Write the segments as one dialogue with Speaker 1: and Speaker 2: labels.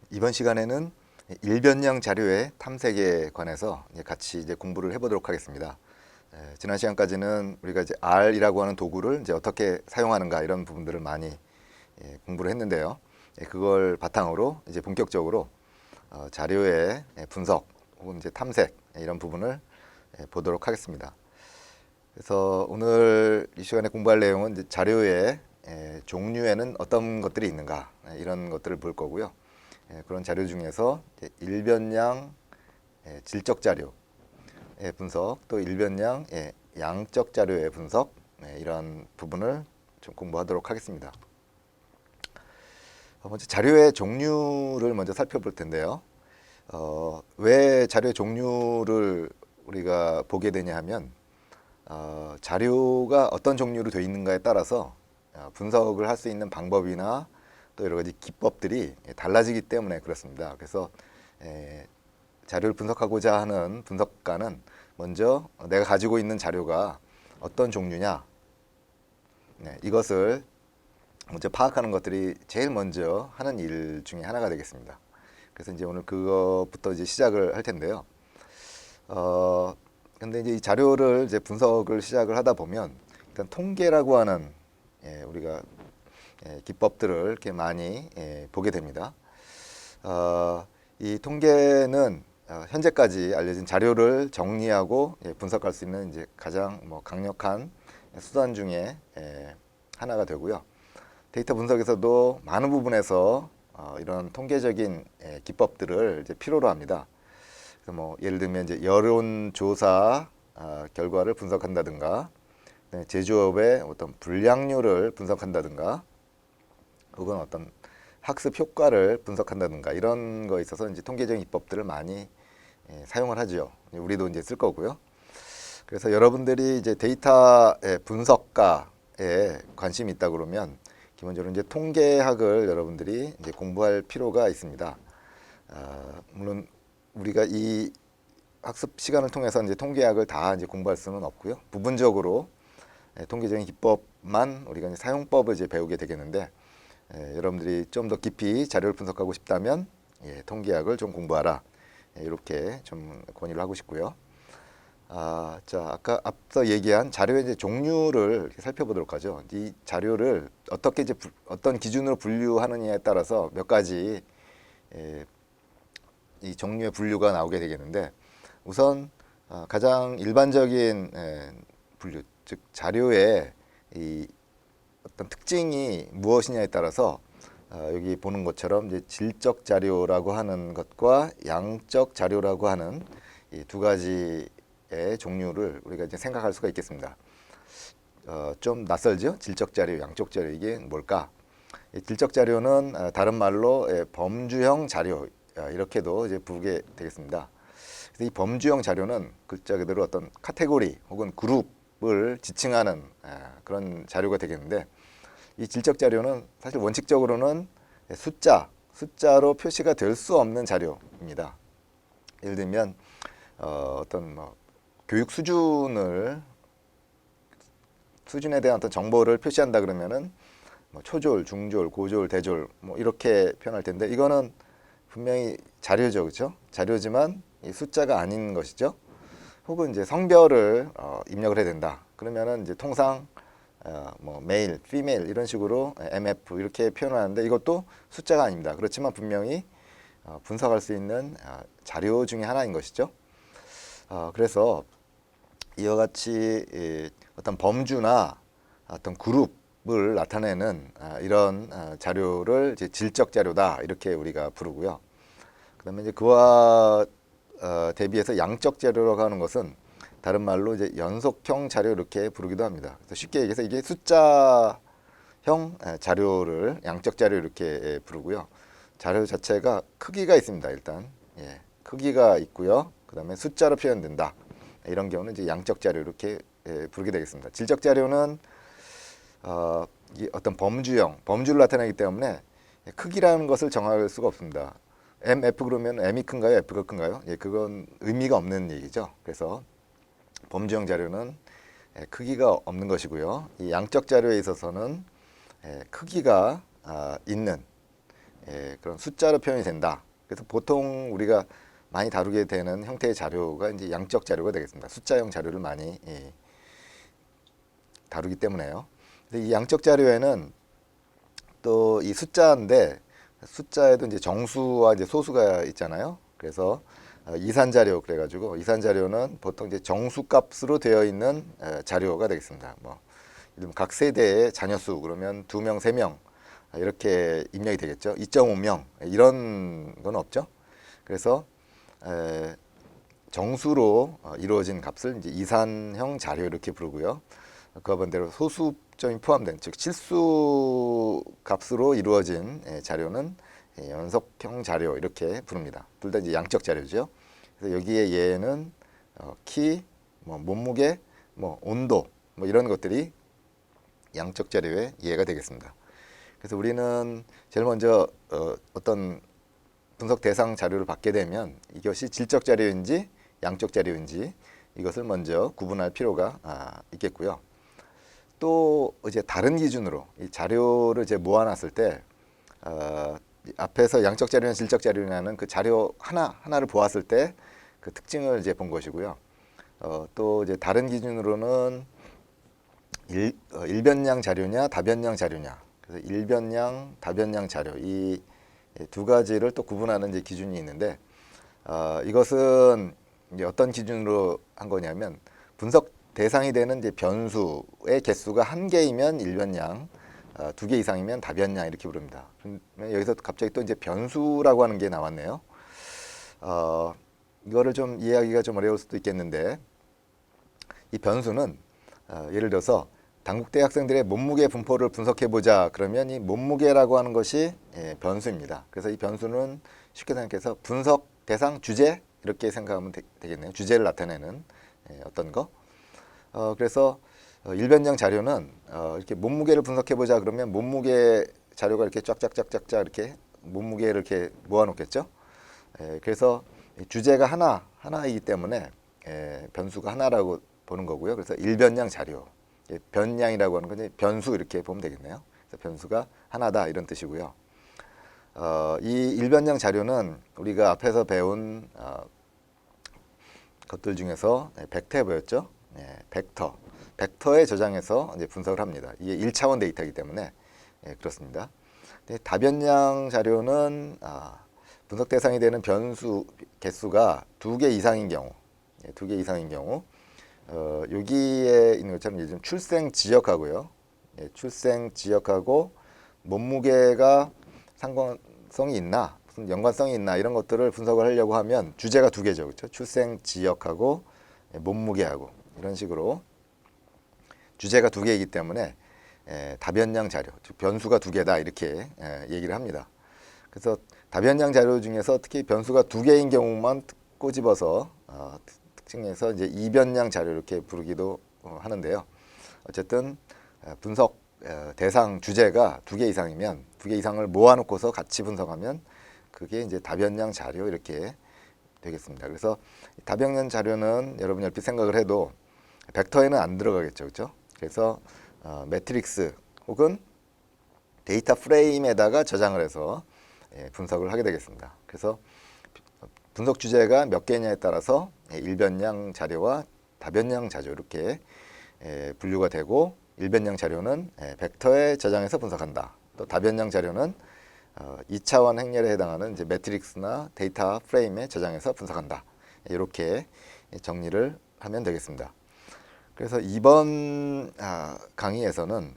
Speaker 1: 이번 시간에는 일변량 자료의 탐색에 관해서 같이 이제 공부를 해보도록 하겠습니다. 지난 시간까지는 우리가 이제 R이라고 하는 도구를 이제 어떻게 사용하는가 이런 부분들을 많이 공부를 했는데요. 그걸 바탕으로 이제 본격적으로 자료의 분석 혹은 이제 탐색 이런 부분을 보도록 하겠습니다. 그래서 오늘 이 시간에 공부할 내용은 이제 자료의 종류에는 어떤 것들이 있는가 이런 것들을 볼 거고요. 그런 자료 중에서 일변량 질적 자료의 분석, 또 일변량 양적 자료의 분석 이런 부분을 좀 공부하도록 하겠습니다. 먼저 자료의 종류를 먼저 살펴볼 텐데요. 왜 자료의 종류를 우리가 보게 되냐 하면 자료가 어떤 종류로 되어 있는가에 따라서 분석을 할 수 있는 방법이나 또 여러 가지 기법들이 달라지기 때문에 그렇습니다. 그래서 자료를 분석하고자 하는 분석가는 먼저 내가 가지고 있는 자료가 어떤 종류냐, 이것을 먼저 파악하는 것들이 제일 먼저 하는 일 중에 하나가 되겠습니다. 그래서 이제 오늘 그것부터 이제 시작을 할 텐데요. 근데 이제 이 자료를 이제 분석을 시작을 하다 보면 일단 통계라고 하는 우리가 기법들을 이렇게 많이 보게 됩니다. 이 통계는 현재까지 알려진 자료를 정리하고 분석할 수 있는 이제 가장 강력한 수단 중에 하나가 되고요. 데이터 분석에서도 많은 부분에서 이런 통계적인 기법들을 이제 필요로 합니다. 그래서 예를 들면 이제 여론조사 결과를 분석한다든가, 제조업의 어떤 불량률을 분석한다든가, 혹은 어떤 학습 효과를 분석한다든가 이런 거에 있어서 이제 통계적인 기법들을 많이 사용을 하죠. 우리도 이제 쓸 거고요. 그래서 여러분들이 이제 데이터 분석가에 관심이 있다 그러면 기본적으로 이제 통계학을 여러분들이 이제 공부할 필요가 있습니다. 물론 우리가 이 학습 시간을 통해서 이제 통계학을 다 이제 공부할 수는 없고요. 부분적으로 통계적인 기법만 우리가 이제 사용법을 이제 배우게 되겠는데, 여러분들이 좀 더 깊이 자료를 분석하고 싶다면 통계학을 좀 공부하라, 이렇게 좀 권유를 하고 싶고요. 자, 아까 앞서 얘기한 자료의 이제 종류를 살펴보도록 하죠. 이 자료를 어떻게 이제 어떤 기준으로 분류하느냐에 따라서 몇 가지 이 종류의 분류가 나오게 되겠는데, 우선 가장 일반적인 분류, 즉 자료의 이 어떤 특징이 무엇이냐에 따라서 여기 보는 것처럼 이제 질적 자료라고 하는 것과 양적 자료라고 하는 이 두 가지의 종류를 우리가 이제 생각할 수가 있겠습니다. 좀 낯설죠? 질적 자료, 양적 자료, 이게 뭘까? 질적 자료는 다른 말로 범주형 자료, 이렇게도 이제 부르게 되겠습니다. 그래서 이 범주형 자료는 글자 그대로 어떤 카테고리 혹은 그룹을 지칭하는 그런 자료가 되겠는데, 이 질적 자료는 사실 원칙적으로는 숫자로 표시가 될 수 없는 자료입니다. 예를 들면 어떤 교육 수준에 대한 어떤 정보를 표시한다 그러면은 초졸, 중졸, 고졸, 대졸 이렇게 표현할 텐데, 이거는 분명히 자료죠, 그렇죠? 자료지만 이 숫자가 아닌 것이죠. 혹은 이제 성별을 입력을 해야 된다. 그러면은 이제 통상 메일, 피메일 이런 식으로 MF 이렇게 표현하는데, 이것도 숫자가 아닙니다. 그렇지만 분명히 분석할 수 있는 자료 중에 하나인 것이죠. 그래서 이와 같이 어떤 범주나 어떤 그룹을 나타내는 이런 자료를 이제 질적 자료다, 이렇게 우리가 부르고요. 그다음에 이제 그와 대비해서 양적 자료라고 하는 것은 다른 말로 이제 연속형 자료 이렇게 부르기도 합니다. 그래서 쉽게 얘기해서 이게 숫자형 자료를 양적 자료 이렇게 부르고요. 자료 자체가 크기가 있습니다. 일단 크기가 있고요. 그다음에 숫자로 표현된다. 이런 경우는 이제 양적 자료 이렇게 부르게 되겠습니다. 질적 자료는 어떤 범주를 나타내기 때문에 크기라는 것을 정할 수가 없습니다. MF 그러면 M이 큰가요? F가 큰가요? 그건 의미가 없는 얘기죠. 그래서 범주형 자료는 크기가 없는 것이고요. 이 양적 자료에 있어서는 크기가 있는 그런 숫자로 표현이 된다. 그래서 보통 우리가 많이 다루게 되는 형태의 자료가 이제 양적 자료가 되겠습니다. 숫자형 자료를 많이 다루기 때문에요. 근데 이 양적 자료에는 또 이 숫자인데 숫자에도 이제 정수와 이제 소수가 있잖아요. 그래서 이산 자료 그래가지고 이산 자료는 보통 이제 정수 값으로 되어 있는 자료가 되겠습니다. 뭐 각 세대의 자녀수 그러면 2명, 3명 이렇게 입력이 되겠죠. 2.5명 이런 건 없죠. 그래서 정수로 이루어진 값을 이제 이산형 자료 이렇게 부르고요. 그와 반대로 소수점이 포함된 즉 실수 값으로 이루어진 자료는 연속형 자료 이렇게 부릅니다. 둘 다 이제 양적 자료죠. 그래서 여기에 얘는 키, 뭐 몸무게, 뭐 온도 뭐 이런 것들이 양적 자료의 예가 되겠습니다. 그래서 우리는 제일 먼저 어떤 분석 대상 자료를 받게 되면 이것이 질적 자료인지 양적 자료인지 이것을 먼저 구분할 필요가 있겠고요. 또 이제 다른 기준으로 이 자료를 이제 모아놨을 때 앞에서 양적 자료냐 질적 자료냐는 그 자료 하나를 보았을 때 그 특징을 이제 본 것이고요. 또 이제 다른 기준으로는 일변량 자료냐 다변량 자료냐. 그래서 일변량, 다변량 자료 이 두 가지를 또 구분하는 이제 기준이 있는데 이것은 이제 어떤 기준으로 한 거냐면 분석 대상이 되는 이제 변수의 개수가 1개이면 일변량, 2개 이상이면 다변량 이렇게 부릅니다. 여기서 갑자기 또 이제 변수라고 하는 게 나왔네요. 이거를 좀 이해하기가 좀 어려울 수도 있겠는데 이 변수는 예를 들어서 당국대 학생들의 몸무게 분포를 분석해보자 그러면 이 몸무게라고 하는 것이 변수입니다. 그래서 이 변수는 쉽게 생각해서 분석 대상 주제 이렇게 생각하면 되겠네요. 주제를 나타내는 어떤 거. 그래서 일변량 자료는 이렇게 몸무게를 분석해보자 그러면 몸무게 자료가 이렇게 쫙쫙쫙쫙 이렇게 몸무게를 이렇게 모아놓겠죠. 그래서 주제가 하나이기 때문에 변수가 하나라고 보는 거고요. 그래서 일변량 자료. 변량이라고 하는 건 변수 이렇게 보면 되겠네요. 그래서 변수가 하나다 이런 뜻이고요. 이 일변량 자료는 우리가 앞에서 배운 것들 중에서 벡터 보였죠? 벡터에 저장해서 이제 분석을 합니다. 이게 1차원 데이터이기 때문에 그렇습니다. 다변량 자료는 분석 대상이 되는 변수 개수가 2개 이상인 경우, 2개 이상인 경우 여기에 있는 것처럼 요즘 출생 지역하고요. 출생 지역하고 몸무게가 상관성이 있나, 무슨 연관성이 있나 이런 것들을 분석을 하려고 하면 주제가 2개죠. 그렇죠? 출생 지역하고 몸무게하고 이런 식으로 주제가 2개이기 때문에 다변량 자료, 즉 변수가 2개다 이렇게 얘기를 합니다. 그래서 다변량 자료 중에서 특히 변수가 2개인 경우만 꼬집어서 특징에서 이제 이변량 자료 이렇게 부르기도 하는데요. 어쨌든 분석 대상 주제가 2개 이상이면 2개 이상을 모아놓고서 같이 분석하면 그게 이제 다변량 자료 이렇게 되겠습니다. 그래서 다변량 자료는 여러분이 얼핏 생각을 해도 벡터에는 안 들어가겠죠, 그렇죠? 그래서 매트릭스 혹은 데이터 프레임에다가 저장을 해서 분석을 하게 되겠습니다. 그래서 분석 주제가 몇 개냐에 따라서 일변량 자료와 다변량 자료 이렇게 분류가 되고 일변량 자료는 벡터에 저장해서 분석한다. 또 다변량 자료는 2차원 행렬에 해당하는 이제 매트릭스나 데이터 프레임에 저장해서 분석한다. 이렇게 정리를 하면 되겠습니다. 그래서 이번 강의에서는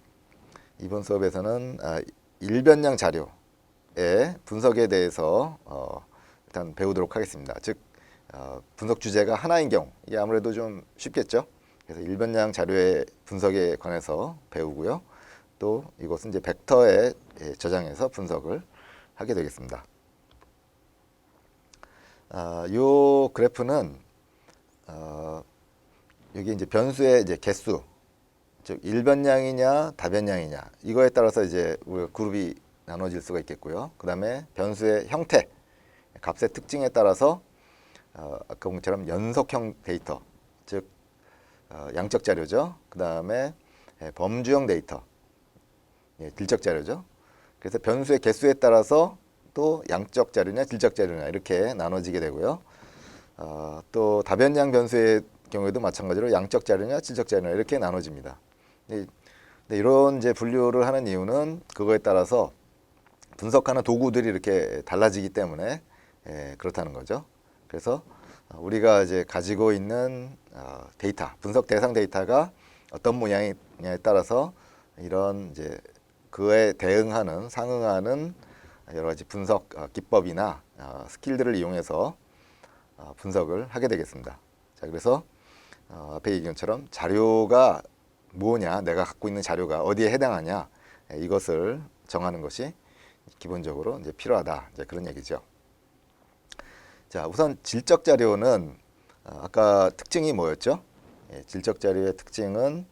Speaker 1: 이번 수업에서는 일변량 자료의 분석에 대해서 일단 배우도록 하겠습니다. 즉 분석 주제가 하나인 경우 이게 아무래도 좀 쉽겠죠. 그래서 일변량 자료의 분석에 관해서 배우고요. 또 이것은 이제 벡터에 저장해서 분석을 하게 되겠습니다. 요 그래프는 여기 이제 변수의 이제 개수, 즉 일변량이냐 다변량이냐 이거에 따라서 이제 우리가 그룹이 나눠질 수가 있겠고요. 그 다음에 변수의 형태, 값의 특징에 따라서 아까 본 것처럼 연속형 데이터, 즉 양적 자료죠. 그 다음에 범주형 데이터, 질적 자료죠. 그래서 변수의 개수에 따라서 또 양적 자료냐 질적 자료냐 이렇게 나눠지게 되고요. 또 다변량 변수의 경우에도 마찬가지로 양적 자료냐 질적 자료냐 이렇게 나눠집니다. 근데 이런 이제 분류를 하는 이유는 그거에 따라서 분석하는 도구들이 이렇게 달라지기 때문에 그렇다는 거죠. 그래서 우리가 이제 가지고 있는 데이터, 분석 대상 데이터가 어떤 모양이냐에 따라서 이런 이제 그에 대응하는 상응하는 여러 가지 분석 기법이나 스킬들을 이용해서 분석을 하게 되겠습니다. 자, 그래서 앞에 얘기한 것처럼 자료가 뭐냐, 내가 갖고 있는 자료가 어디에 해당하냐 이것을 정하는 것이 기본적으로 이제 필요하다. 이제 그런 얘기죠. 자, 우선 질적 자료는 아까 특징이 뭐였죠? 질적 자료의 특징은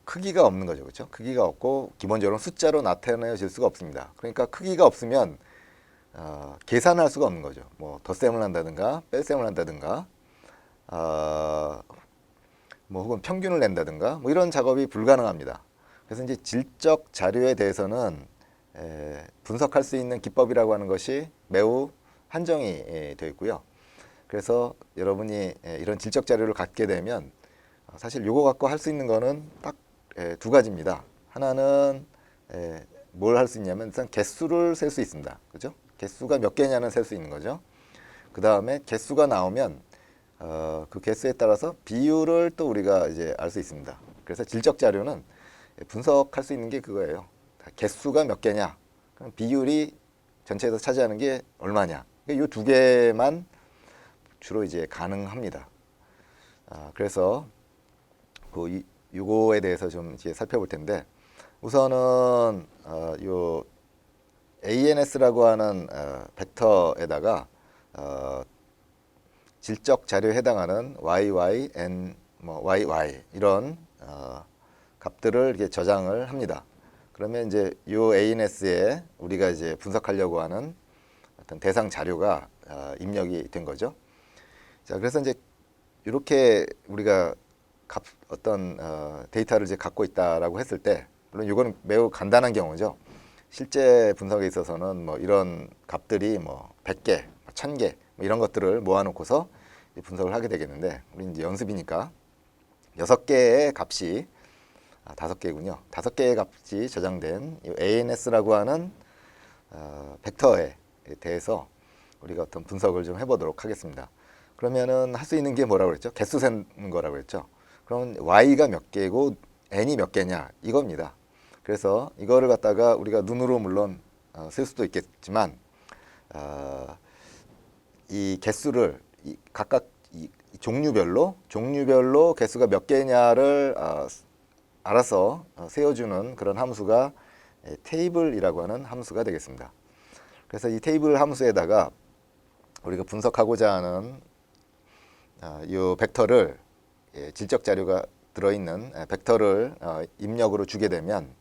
Speaker 1: 크기가 없는 거죠, 그렇죠? 크기가 없고 기본적으로 숫자로 나타내질 수가 없습니다. 그러니까 크기가 없으면 계산할 수가 없는 거죠. 뭐 덧셈을 한다든가 뺄셈을 한다든가 뭐 혹은 평균을 낸다든가 뭐 이런 작업이 불가능합니다. 그래서 이제 질적 자료에 대해서는 분석할 수 있는 기법이라고 하는 것이 매우 한정이 되어 있고요. 그래서 여러분이 이런 질적 자료를 갖게 되면 사실 요거 갖고 할 수 있는 거는 딱 두 가지입니다. 하나는 뭘 할 수 있냐면 일단 개수를 셀 수 있습니다. 그죠? 개수가 몇 개냐는 셀 수 있는 거죠. 그 다음에 개수가 나오면 그 개수에 따라서 비율을 또 우리가 이제 알 수 있습니다. 그래서 질적 자료는 분석할 수 있는 게 그거예요. 개수가 몇 개냐, 그럼 비율이 전체에서 차지하는 게 얼마냐. 이 두 개만 주로 이제 가능합니다. 그래서 요거에 대해서 좀 이제 살펴볼 텐데 우선은 요 ANS라고 하는 벡터에다가 질적 자료에 해당하는 YY, N, 뭐 YY 이런 값들을 이렇게 저장을 합니다. 그러면 이제 요 ANS에 우리가 이제 분석하려고 하는 어떤 대상 자료가 입력이 된 거죠. 자, 그래서 이제 이렇게 우리가 어떤 데이터를 이제 갖고 있다라고 했을 때, 물론 이거는 매우 간단한 경우죠. 실제 분석에 있어서는 뭐 이런 값들이 뭐 100개, 1000개 뭐 이런 것들을 모아놓고서 분석을 하게 되겠는데, 우리 이제 연습이니까 6개의 값이 5개군요. 5개의 값이 저장된 이 ANS라고 하는 벡터에 대해서 우리가 어떤 분석을 좀 해보도록 하겠습니다. 그러면은 할 수 있는 게 뭐라고 그랬죠? 개수 세는 거라고 그랬죠. 그럼 y가 몇 개고 n이 몇 개냐 이겁니다. 그래서 이거를 갖다가 우리가 눈으로 물론 쓸 수도 있겠지만 이 개수를 각각 이 종류별로 개수가 몇 개냐를 알아서 세워주는 그런 함수가 테이블이라고 하는 함수가 되겠습니다. 그래서 이 테이블 함수에다가 우리가 분석하고자 하는 이 벡터를 질적 자료가 들어있는 벡터를 입력으로 주게 되면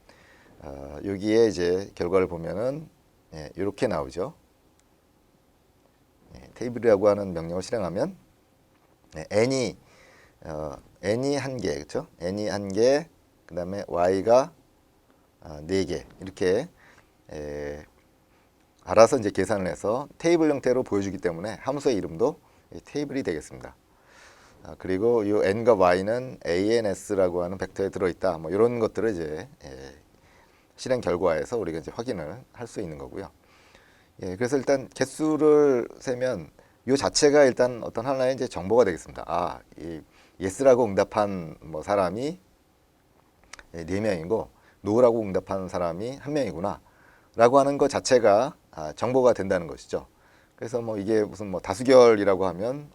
Speaker 1: 여기에 이제 결과를 보면은 이렇게 나오죠. 테이블이라고 하는 명령을 실행하면 n이 한 개, 그렇죠? n이 한 개, 그 다음에 y가 4개 이렇게 알아서 이제 계산을 해서 테이블 형태로 보여주기 때문에 함수의 이름도 테이블이 되겠습니다. 그리고 이 n과 y는 ANS라고 하는 벡터에 들어있다. 뭐 이런 것들을 이제 실행 결과에서 우리가 이제 확인을 할 수 있는 거고요. 그래서 일단 개수를 세면 이 자체가 일단 어떤 하나의 이제 정보가 되겠습니다. 이 yes라고 응답한 뭐 사람이 4명이고 no라고 응답한 사람이 1명이구나 라고 하는 것 자체가 정보가 된다는 것이죠. 그래서 뭐 이게 무슨 뭐 다수결이라고 하면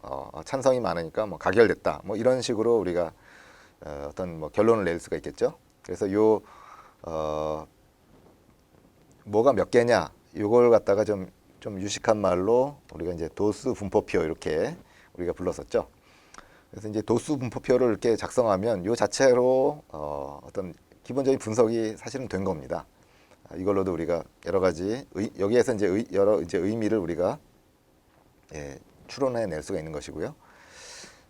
Speaker 1: 찬성이 많으니까 뭐 가결됐다 뭐 이런 식으로 우리가 어떤 뭐 결론을 낼 수가 있겠죠. 그래서 요 뭐가 몇 개냐 요걸 갖다가 좀 유식한 말로 우리가 이제 도수 분포표 이렇게 우리가 불렀었죠. 그래서 이제 도수 분포표를 이렇게 작성하면 요 자체로 어떤 기본적인 분석이 사실은 된 겁니다. 이걸로도 우리가 여러 가지 여기에서 이제 여러 이제 의미를 우리가 추론해 낼 수가 있는 것이고요.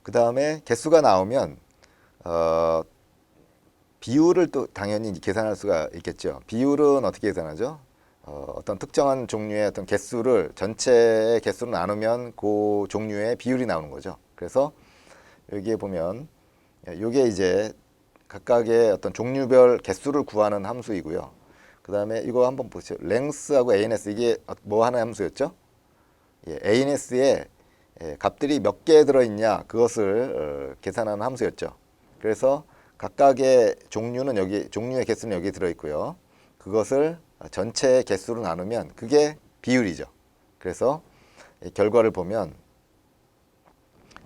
Speaker 1: 그 다음에 개수가 나오면 비율을 또 당연히 계산할 수가 있겠죠. 비율은 어떻게 계산하죠? 어떤 특정한 종류의 어떤 개수를 전체의 개수로 나누면 그 종류의 비율이 나오는 거죠. 그래서 여기에 보면 이게 이제 각각의 어떤 종류별 개수를 구하는 함수이고요. 그 다음에 이거 한번 보시죠. length하고 ans 이게 뭐 하나의 함수였죠? 예, ans에 값들이 몇 개 들어있냐 그것을 계산하는 함수였죠. 그래서 각각의 종류는 여기 종류의 개수는 여기 들어있고요. 그것을 전체 개수로 나누면 그게 비율이죠. 그래서 결과를 보면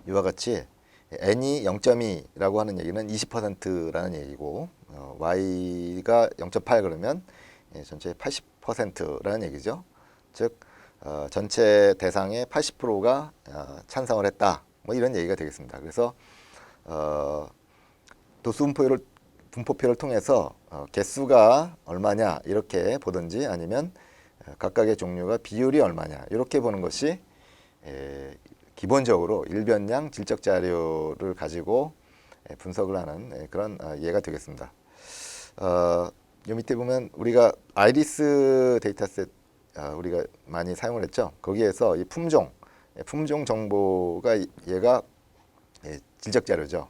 Speaker 1: 이와 같이 n이 0.2라고 하는 얘기는 20%라는 얘기고 y가 0.8 그러면 전체의 80%라는 얘기죠. 즉 전체 대상의 80%가 찬성을 했다. 뭐 이런 얘기가 되겠습니다. 그래서 분포표를 통해서 개수가 얼마냐 이렇게 보든지 아니면 각각의 종류가 비율이 얼마냐 이렇게 보는 것이 기본적으로 일변량 질적 자료를 가지고 분석을 하는 그런 예가 되겠습니다. 이 밑에 보면 우리가 아이리스 데이터셋 우리가 많이 사용을 했죠. 거기에서 이 품종 정보가 얘가 질적 자료죠.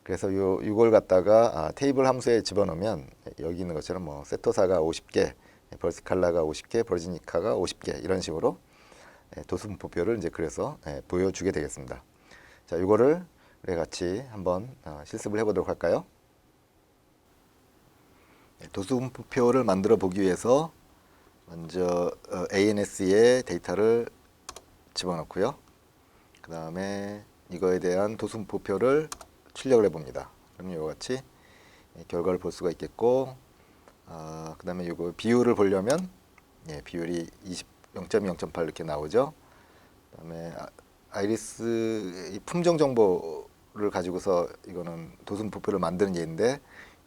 Speaker 1: 그래서 이걸 갖다가 테이블 함수에 집어넣으면 여기 있는 것처럼 뭐 세토사가 50개, 벌스칼라가 50개, 버지니카가 50개 이런 식으로 도수분포표를 이제 그래서 보여주게 되겠습니다. 자, 이거를 우리 같이 한번 실습을 해보도록 할까요? 도수분포표를 만들어 보기 위해서 먼저 ANS에 데이터를 집어넣고요. 그 다음에 이거에 대한 도수분포표를 출력을 해봅니다. 그럼 이와 같이 결과를 볼 수가 있겠고, 그 다음에 이거 비율을 보려면 비율이 0.2, 0.8 이렇게 나오죠. 그 다음에 아이리스 품종 정보를 가지고서 이거는 도수분포표를 만드는 예인데,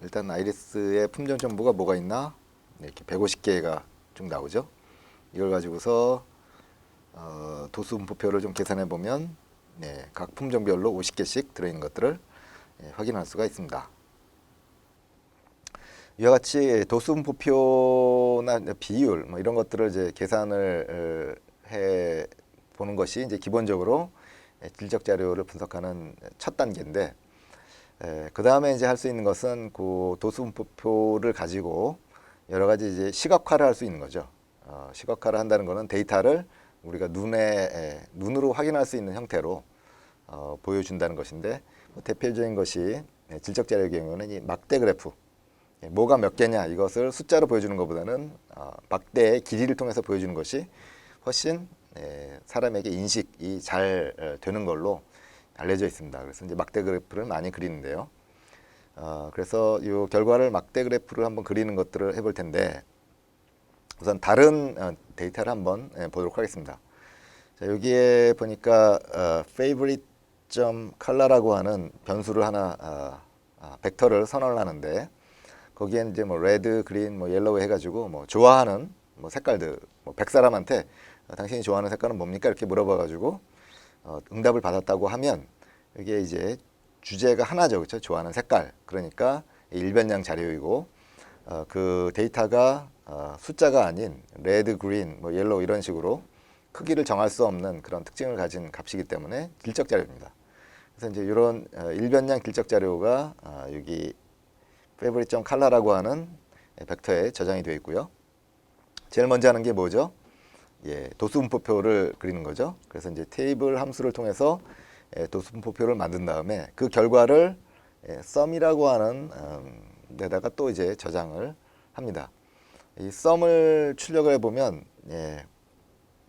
Speaker 1: 일단 아이리스의 품종 정보가 뭐가 있나? 이렇게 150개가 쭉 나오죠. 이걸 가지고서 도수분포표를 좀 계산해 보면 각 품종별로 50개씩 들어있는 것들을 확인할 수가 있습니다. 이와 같이 도수분포표나 비율 뭐 이런 것들을 이제 계산을 해 보는 것이 이제 기본적으로 질적 자료를 분석하는 첫 단계인데, 그 다음에 이제 할 수 있는 것은 그 도수분포표를 가지고 여러 가지 이제 시각화를 할 수 있는 거죠. 시각화를 한다는 것은 데이터를 우리가 눈으로 확인할 수 있는 형태로 보여준다는 것인데, 대표적인 것이 질적 자료의 경우는 이 막대 그래프, 뭐가 몇 개냐 이것을 숫자로 보여주는 것보다는 막대의 길이를 통해서 보여주는 것이 훨씬 사람에게 인식이 잘 되는 걸로 알려져 있습니다. 그래서 이제 막대 그래프를 많이 그리는데요. 그래서 이 결과를 막대 그래프를 한번 그리는 것들을 해볼 텐데, 우선 다른 데이터를 한번 보도록 하겠습니다. 자, 여기에 보니까 favorite.color라고 하는 변수를 하나 벡터를 선언을 하는데, 거기엔 이제 뭐 레드, 그린, 뭐 옐로우 해가지고 뭐 좋아하는 뭐 색깔들, 뭐 100사람한테 당신이 좋아하는 색깔은 뭡니까 이렇게 물어봐가지고 응답을 받았다고 하면 이게 이제 주제가 하나죠, 그렇죠? 좋아하는 색깔. 그러니까 일변량 자료이고 그 데이터가 숫자가 아닌 레드, 그린, 뭐 옐로우 이런 식으로 크기를 정할 수 없는 그런 특징을 가진 값이기 때문에 질적 자료입니다. 그래서 이제 이런 일변량 질적 자료가 여기 favorite.color라고 하는 벡터에 저장이 되어 있고요. 제일 먼저 하는 게 뭐죠? 도수분포표를 그리는 거죠. 그래서 이제 테이블 함수를 통해서 도수분포표를 만든 다음에 그 결과를 sum이라고 하는 데다가 또 이제 저장을 합니다. 이 sum을 출력을 해보면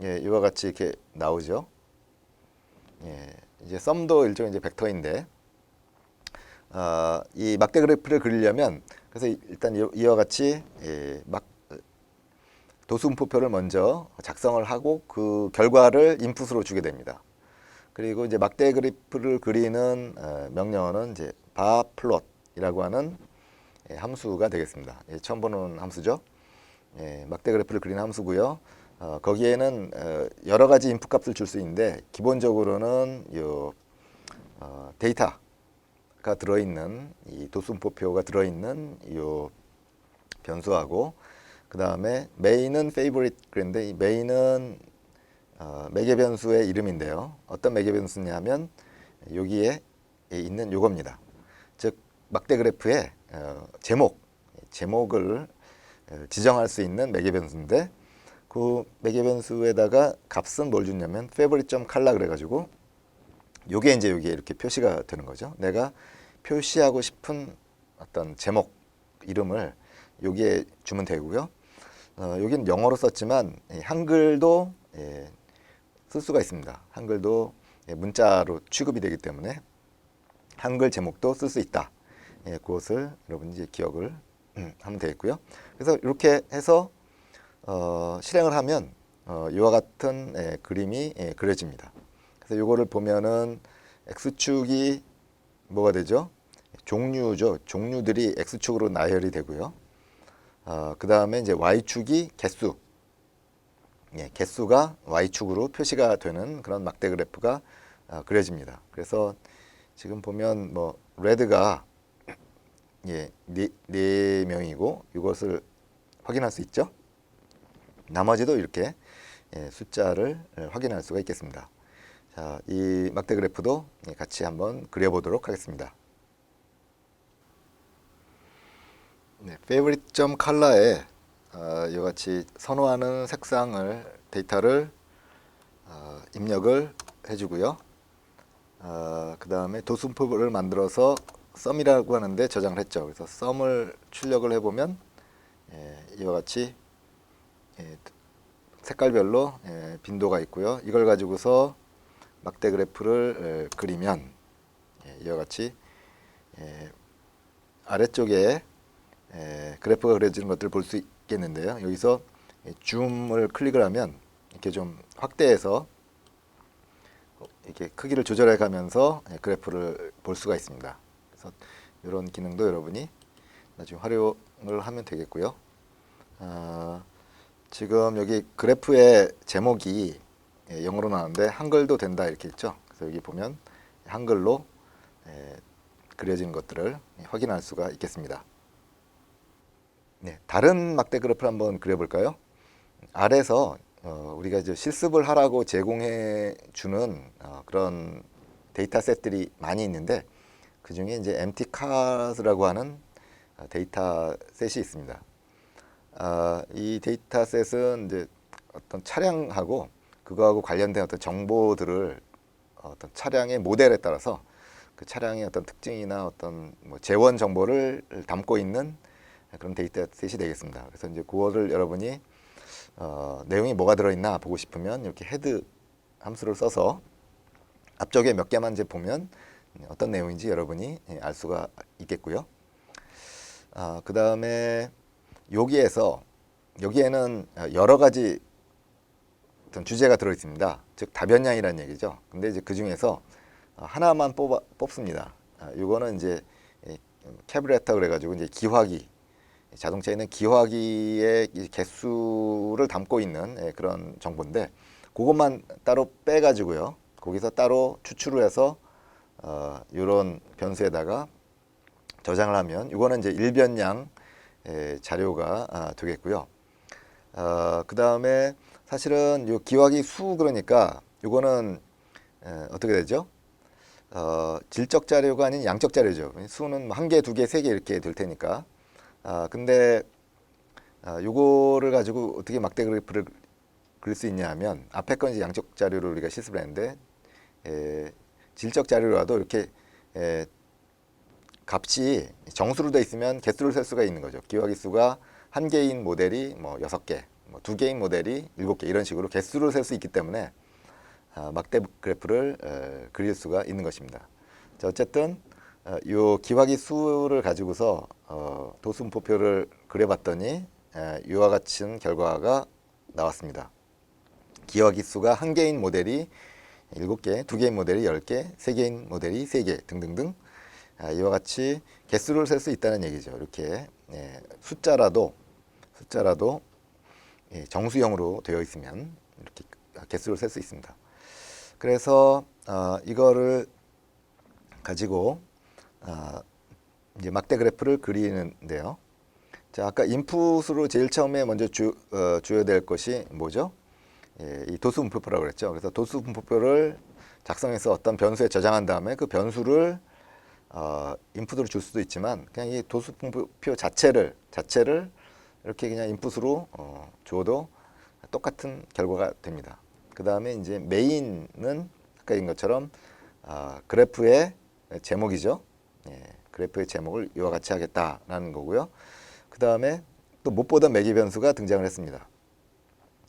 Speaker 1: 이와 같이 이렇게 나오죠. 이제 sum도 일종의 이제 벡터인데, 이 막대 그래프를 그리려면 그래서 일단 이와 같이 도수분포표를 먼저 작성을 하고 그 결과를 인풋으로 주게 됩니다. 그리고 이제 막대 그래프를 그리는 명령어는 이제 barplot이라고 하는 함수가 되겠습니다. 처음 보는 함수죠. 막대 그래프를 그리는 함수고요. 거기에는 여러 가지 인풋 값을 줄 수 있는데, 기본적으로는 데이터가 들어있는 이 도수분포표가 들어있는 이 변수하고, 그 다음에 main은 favorite 그랬는데 이 main은 매개 변수의 이름인데요. 어떤 매개 변수냐면 여기에 있는 요겁니다. 즉 막대 그래프의 제목을 지정할 수 있는 매개 변수인데 그 매개 변수에다가 값은 뭘 주냐면 favorite.color 그래가지고 요게 이제 여기에 이렇게 표시가 되는 거죠. 내가 표시하고 싶은 어떤 제목 이름을 여기에 주면 되고요. 여기는 영어로 썼지만 한글도 쓸 수가 있습니다. 한글도 문자로 취급이 되기 때문에 한글 제목도 쓸 수 있다. 그것을 여러분이 이제 기억을 하면 되겠고요. 그래서 이렇게 해서 실행을 하면 이와 같은 그림이 그려집니다. 그래서 이거를 보면은 x축이 뭐가 되죠? 종류죠. 종류들이 x축으로 나열이 되고요. 그 다음에 이제 y축이 개수. 개수가 y축으로 표시가 되는 그런 막대 그래프가 그려집니다. 그래서 지금 보면 뭐 레드가 네 명이고 이것을 확인할 수 있죠. 나머지도 이렇게 숫자를 확인할 수가 있겠습니다. 자, 이 막대 그래프도 같이 한번 그려보도록 하겠습니다. favorite.color에 이같이 선호하는 색상을 데이터를 입력을 해주고요. 그 다음에 도수표를 만들어서 썸이라고 하는데 저장을 했죠. 그래서 썸을 출력을 해보면 이와 같이 색깔별로 빈도가 있고요. 이걸 가지고서 막대 그래프를 그리면 이와 같이 아래쪽에 그래프가 그려지는 것들을 볼 수 있겠는데요. 여기서 줌을 클릭을 하면 이렇게 좀 확대해서 이렇게 크기를 조절해 가면서 그래프를 볼 수가 있습니다. 그래서 이런 기능도 여러분이 나중에 활용을 하면 되겠고요. 지금 여기 그래프의 제목이 영어로 나오는데 한글도 된다 이렇게 있죠. 그래서 여기 보면 한글로 그려진 것들을 확인할 수가 있겠습니다. 다른 막대 그래프를 한번 그려볼까요? 아래서 우리가 이제 실습을 하라고 제공해 주는 그런 데이터 셋들이 많이 있는데 그 중에 이제 empty cars라고 하는 데이터 셋이 있습니다. 이 데이터 셋은 이제 어떤 차량하고 그거하고 관련된 어떤 정보들을 어떤 차량의 모델에 따라서 그 차량의 어떤 특징이나 어떤 뭐 재원 정보를 담고 있는 그런 데이터 셋이 되겠습니다. 그래서 이제 그거를 여러분이 내용이 뭐가 들어있나 보고 싶으면 이렇게 헤드 함수를 써서 앞쪽에 몇 개만 이제 보면 어떤 내용인지 여러분이 알 수가 있겠고요. 그 다음에 여기에는 여러 가지 어떤 주제가 들어 있습니다. 즉 다변량이라는 얘기죠. 근데 이제 그 중에서 하나만 뽑습니다. 이거는 이제 캐브레터 그래가지고 이제 기화기, 자동차에는 기화기의 개수를 담고 있는 그런 정보인데 그것만 따로 빼가지고요. 거기서 따로 추출을 해서 이런 변수에다가 저장을 하면 이거는 이제 일변량 자료가 되겠고요. 그 다음에 사실은 이 기화기 수 그러니까 이거는 어떻게 되죠? 질적 자료가 아닌 양적 자료죠. 수는 한 개, 두 개, 세 개 이렇게 될 테니까. 근데 요거를 가지고 어떻게 막대 그래프를 그릴 수 있냐 하면 앞에 건 이제 양적 자료를 우리가 실습을 했는데 질적 자료라도 이렇게 값이 정수로 되어 있으면 개수를 셀 수가 있는 거죠. 기화기 수가 한 개인 모델이 뭐 6개, 뭐 2개인 모델이 7개 이런 식으로 개수를 셀 수 있기 때문에 막대 그래프를 그릴 수가 있는 것입니다. 자, 어쨌든 요 기화기 수를 가지고서 도수분포표를 그려봤더니 이와 같은 결과가 나왔습니다. 기화기 수가 한 개인 모델이 7개, 2개인 모델이 10개, 3개인 모델이 3개 등등등 이와 같이 개수를 셀 수 있다는 얘기죠. 이렇게 숫자라도 정수형으로 되어 있으면 이렇게 개수를 셀 수 있습니다. 그래서 이거를 가지고 이제 막대 그래프를 그리는데요. 자, 아까 인풋으로 제일 처음에 먼저 줘야 될 것이 뭐죠? 예, 이 도수 분포표라고 그랬죠. 그래서 도수 분포표를 작성해서 어떤 변수에 저장한 다음에 그 변수를 인풋으로 줄 수도 있지만 그냥 이 도수 분포표 자체를 이렇게 그냥 인풋으로 줘도 똑같은 결과가 됩니다. 그 다음에 이제 메인은 아까 인 것처럼 그래프의 제목이죠. 예, 그래프의 제목을 이와 같이 하겠다라는 거고요. 그 다음에 또 못 보던 매개 변수가 등장을 했습니다.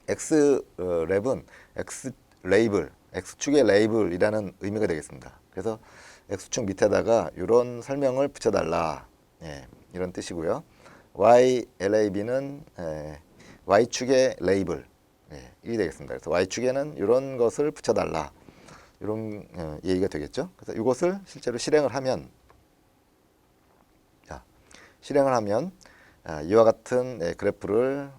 Speaker 1: X 랩은 X 레이블, X축의 레이블이라는 의미가 되겠습니다. 그래서 X축 밑에다가 이런 설명을 붙여달라. 예, 이런 뜻이고요. Y LAB는 Y축의 레이블 이 되겠습니다. 그래서 Y축에는 이런 것을 붙여달라. 이런 얘기가 되겠죠. 그래서 이것을 실제로 실행을 하면 이와 같은 그래프를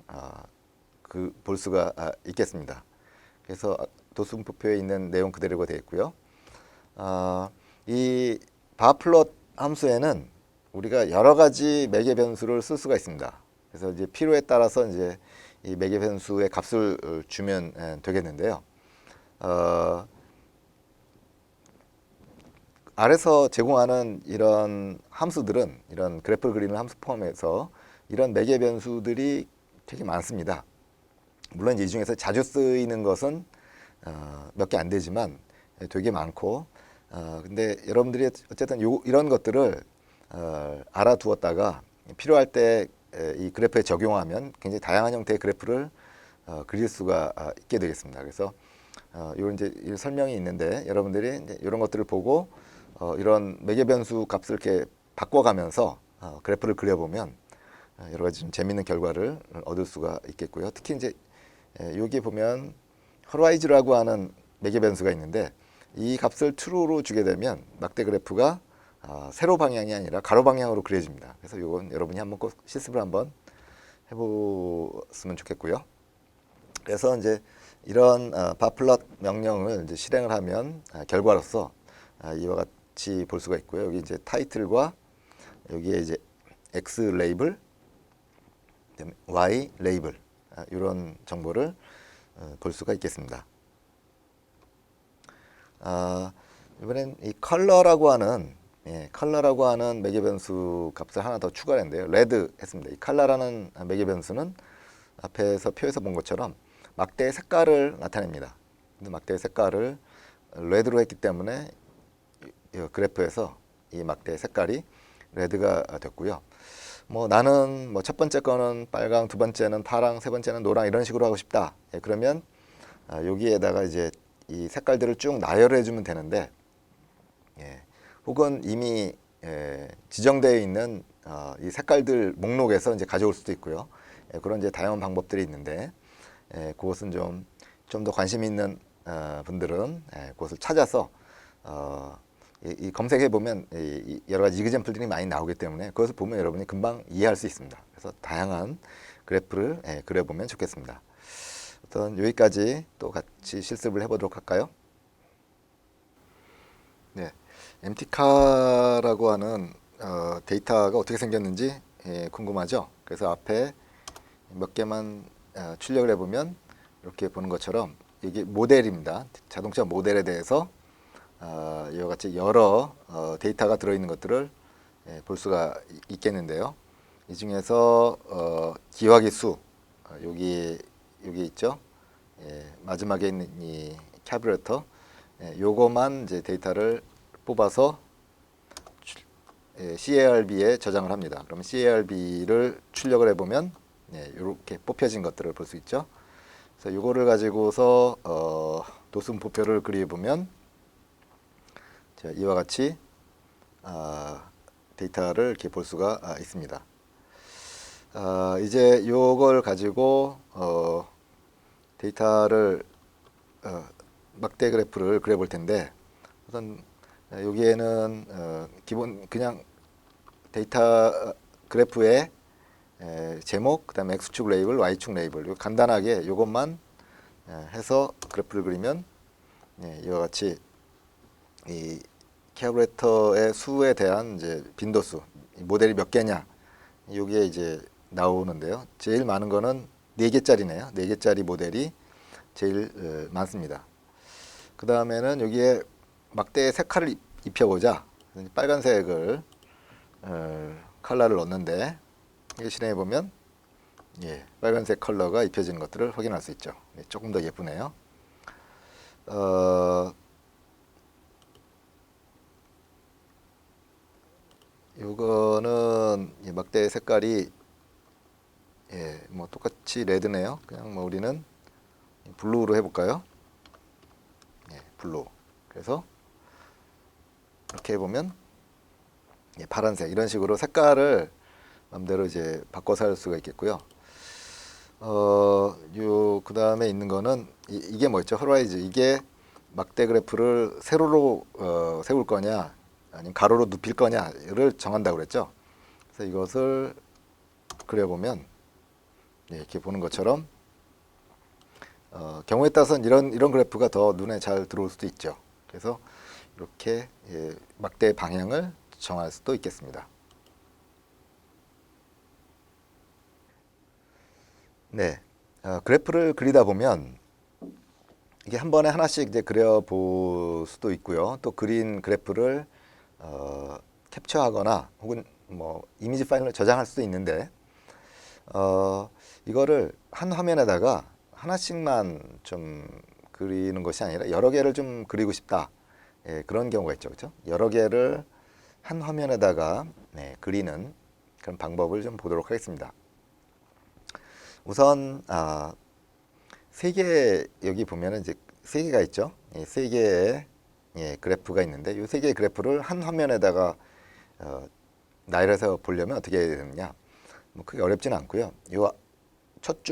Speaker 1: 볼 수가 있겠습니다. 그래서 도수분포표에 있는 내용 그대로가 되어 있고요. 이 바플롯 함수에는 우리가 여러 가지 매개 변수를 쓸 수가 있습니다. 그래서 이제 필요에 따라서 이제 이 매개 변수의 값을 주면 되겠는데요. 아래서 제공하는 이런 함수들은 이런 그래프를 그리는 함수 포함해서 이런 매개 변수들이 되게 많습니다. 물론 이 중에서 자주 쓰이는 것은 몇 개 안 되지만 되게 많고 근데 여러분들이 어쨌든 이런 것들을 알아두었다가 필요할 때 이 그래프에 적용하면 굉장히 다양한 형태의 그래프를 그릴 수가 있게 되겠습니다. 그래서 이런 이제 설명이 있는데 여러분들이 이제 이런 것들을 보고 이런 매개 변수 값을 이렇게 바꿔가면서 그래프를 그려보면 여러 가지 좀 재미있는 결과를 얻을 수가 있겠고요. 특히 이제 여기 보면 허라이즈라고 하는 매개 변수가 있는데 이 값을 true로 주게 되면 막대 그래프가 세로 방향이 아니라 가로 방향으로 그려집니다. 그래서 이건 여러분이 한번 꼭 실습을 한번 해보시면 좋겠고요. 그래서 이제 이런 바플롯 명령을 이제 실행을 하면 결과로서 이와 같이 볼 수가 있고요. 여기 이제 타이틀과 여기에 이제 X 레이블, Y 레이블 이런 정보를 볼 수가 있겠습니다. 이번엔 이 컬러라고 하는 매개 변수 값을 하나 더 추가했는데요. 레드 했습니다. 이 컬러라는 매개 변수는 앞에서 표에서 본 것처럼 막대의 색깔을 나타냅니다. 근데 막대의 색깔을 레드로 했기 때문에 이 그래프에서 이 막대의 색깔이 레드가 됐고요. 뭐 나는 뭐 첫 번째 거는 빨강, 두 번째는 파랑, 세 번째는 노랑 이런 식으로 하고 싶다. 그러면 여기에다가 이제 이 색깔들을 쭉 나열해 주면 되는데 혹은 이미 지정되어 있는 이 색깔들 목록에서 이제 가져올 수도 있고요. 그런 이제 다양한 방법들이 있는데 그것은 좀 더 관심 있는 분들은 그것을 찾아서 이 검색해 보면 여러 가지 이그젬플들이 많이 나오기 때문에 그것을 보면 여러분이 금방 이해할 수 있습니다. 그래서 다양한 그래프를 그려보면 좋겠습니다. 우선 여기까지 또 같이 실습을 해보도록 할까요? 네, MT카라고 하는 데이터가 어떻게 생겼는지 궁금하죠? 그래서 앞에 몇 개만 출력을 해보면 이렇게 보는 것처럼 이게 모델입니다. 자동차 모델에 대해서 이와 같이 여러 데이터가 들어있는 것들을 볼 수가 있겠는데요. 이 중에서 기화기 수 여기 있죠. 마지막에 있는 이 캐브레터 요거만 이제 데이터를 뽑아서 CARB에 저장을 합니다. 그러면 CARB를 출력을 해보면 이렇게 뽑혀진 것들을 볼 수 있죠. 그래서 요거를 가지고서 도수분포표를 그려보면 이와 같이 데이터를 이렇게 볼 수가 있습니다. 이제 요걸 가지고 데이터를 막대 그래프를 그려볼 텐데 우선 여기에는 기본 그냥 데이터 그래프의 제목, 그 다음에 X축 레이블, Y축 레이블 간단하게 이것만 해서 그래프를 그리면 이와 같이 이 캐브레터의 수에 대한 이제 빈도수 모델이 몇 개냐 여기에 이제 나오는데요. 제일 많은 거는 4개짜리네요. 4개짜리 모델이 제일 많습니다. 그 다음에는 여기에 막대에 색깔을 입혀보자. 빨간색을 컬러를 넣었는데 이게 실행해 보면 빨간색 컬러가 입혀지는 것들을 확인할 수 있죠. 조금 더 예쁘네요. 요거는 막대 색깔이 뭐 똑같이 레드네요. 그냥 뭐 우리는 블루로 해볼까요? 블루. 그래서 이렇게 해보면 파란색 이런 식으로 색깔을 마음대로 이제 바꿔서 할 수가 있겠고요. 요 그다음에 있는 거는 이게 뭐였죠? 호라이즈. 이게 막대 그래프를 세로로 세울 거냐 아니면 가로로 눕힐 거냐를 정한다고 그랬죠. 그래서 이것을 그려보면 이렇게 보는 것처럼 경우에 따라서는 이런 그래프가 더 눈에 잘 들어올 수도 있죠. 그래서 이렇게 막대 방향을 정할 수도 있겠습니다. 네, 그래프를 그리다 보면 이게 한 번에 하나씩 이제 그려 볼 수도 있고요. 또 그린 그래프를 캡처하거나 혹은 뭐 이미지 파일로 저장할 수도 있는데 이거를 한 화면에다가 하나씩만 좀 그리는 것이 아니라 여러 개를 좀 그리고 싶다. 그런 경우가 있죠, 그렇죠? 여러 개를 한 화면에다가 그리는 그런 방법을 좀 보도록 하겠습니다. 우선 세 개 여기 보면은 이제 세 개가 있죠. 세 개의 그래프가 있는데 이 세 개의 그래프를 한 화면에다가 나열해서 보려면 어떻게 해야 되느냐? 뭐 크게 어렵지는 않고요. 요 첫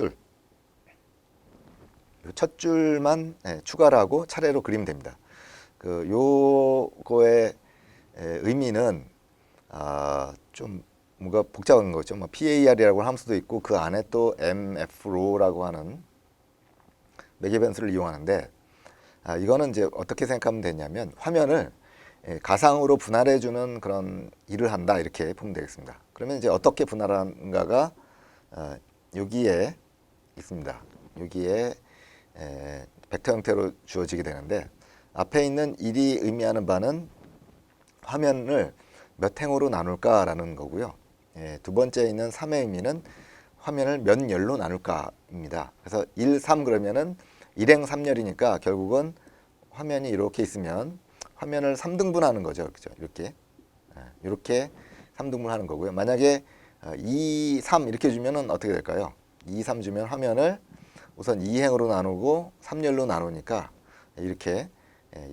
Speaker 1: 줄만 추가를 하고 차례로 그리면 됩니다. 그 요거의 의미는 좀 뭔가 복잡한 거죠. 뭐 PAR이라고 할 수도 있고 그 안에 또 MF로라고 하는 매개 변수를 이용하는데 이거는 이제 어떻게 생각하면 되냐면 화면을 가상으로 분할해 주는 그런 일을 한다 이렇게 보면 되겠습니다. 그러면 이제 어떻게 분할하는가가 여기에 있습니다. 여기에 벡터 형태로 주어지게 되는데 앞에 있는 1이 의미하는 바는 화면을 몇 행으로 나눌까라는 거고요. 두 번째 있는 3의 의미는 화면을 몇 열로 나눌까입니다. 그래서 1, 3 그러면은 1행 3열이니까 결국은 화면이 이렇게 있으면 화면을 3등분하는 거죠. 그렇죠? 이렇게 3등분하는 거고요. 만약에 2, 3 이렇게 주면은 어떻게 될까요? 2, 3 주면 화면을 우선 2행으로 나누고 3열로 나누니까 이렇게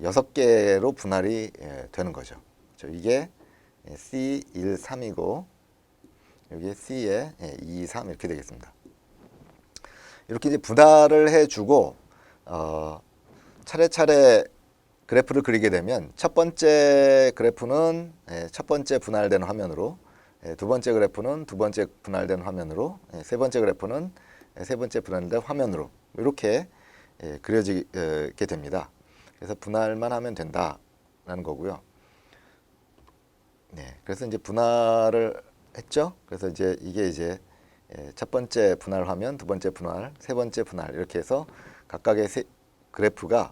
Speaker 1: 6개로 분할이 되는 거죠. 이게 C1, 3이고 여기에 C에 2, 3 이렇게 되겠습니다. 이렇게 이제 분할을 해주고 차례차례 그래프를 그리게 되면 첫 번째 그래프는 첫 번째 분할된 화면으로, 두 번째 그래프는 두 번째 분할된 화면으로, 세 번째 그래프는 세 번째 분할된 화면으로 이렇게 그려지게 됩니다. 그래서 분할만 하면 된다라는 거고요. 그래서 이제 분할을 했죠. 그래서 이제 이게 이제 첫 번째 분할 화면, 두 번째 분할, 세 번째 분할 이렇게 해서 각각의 그래프가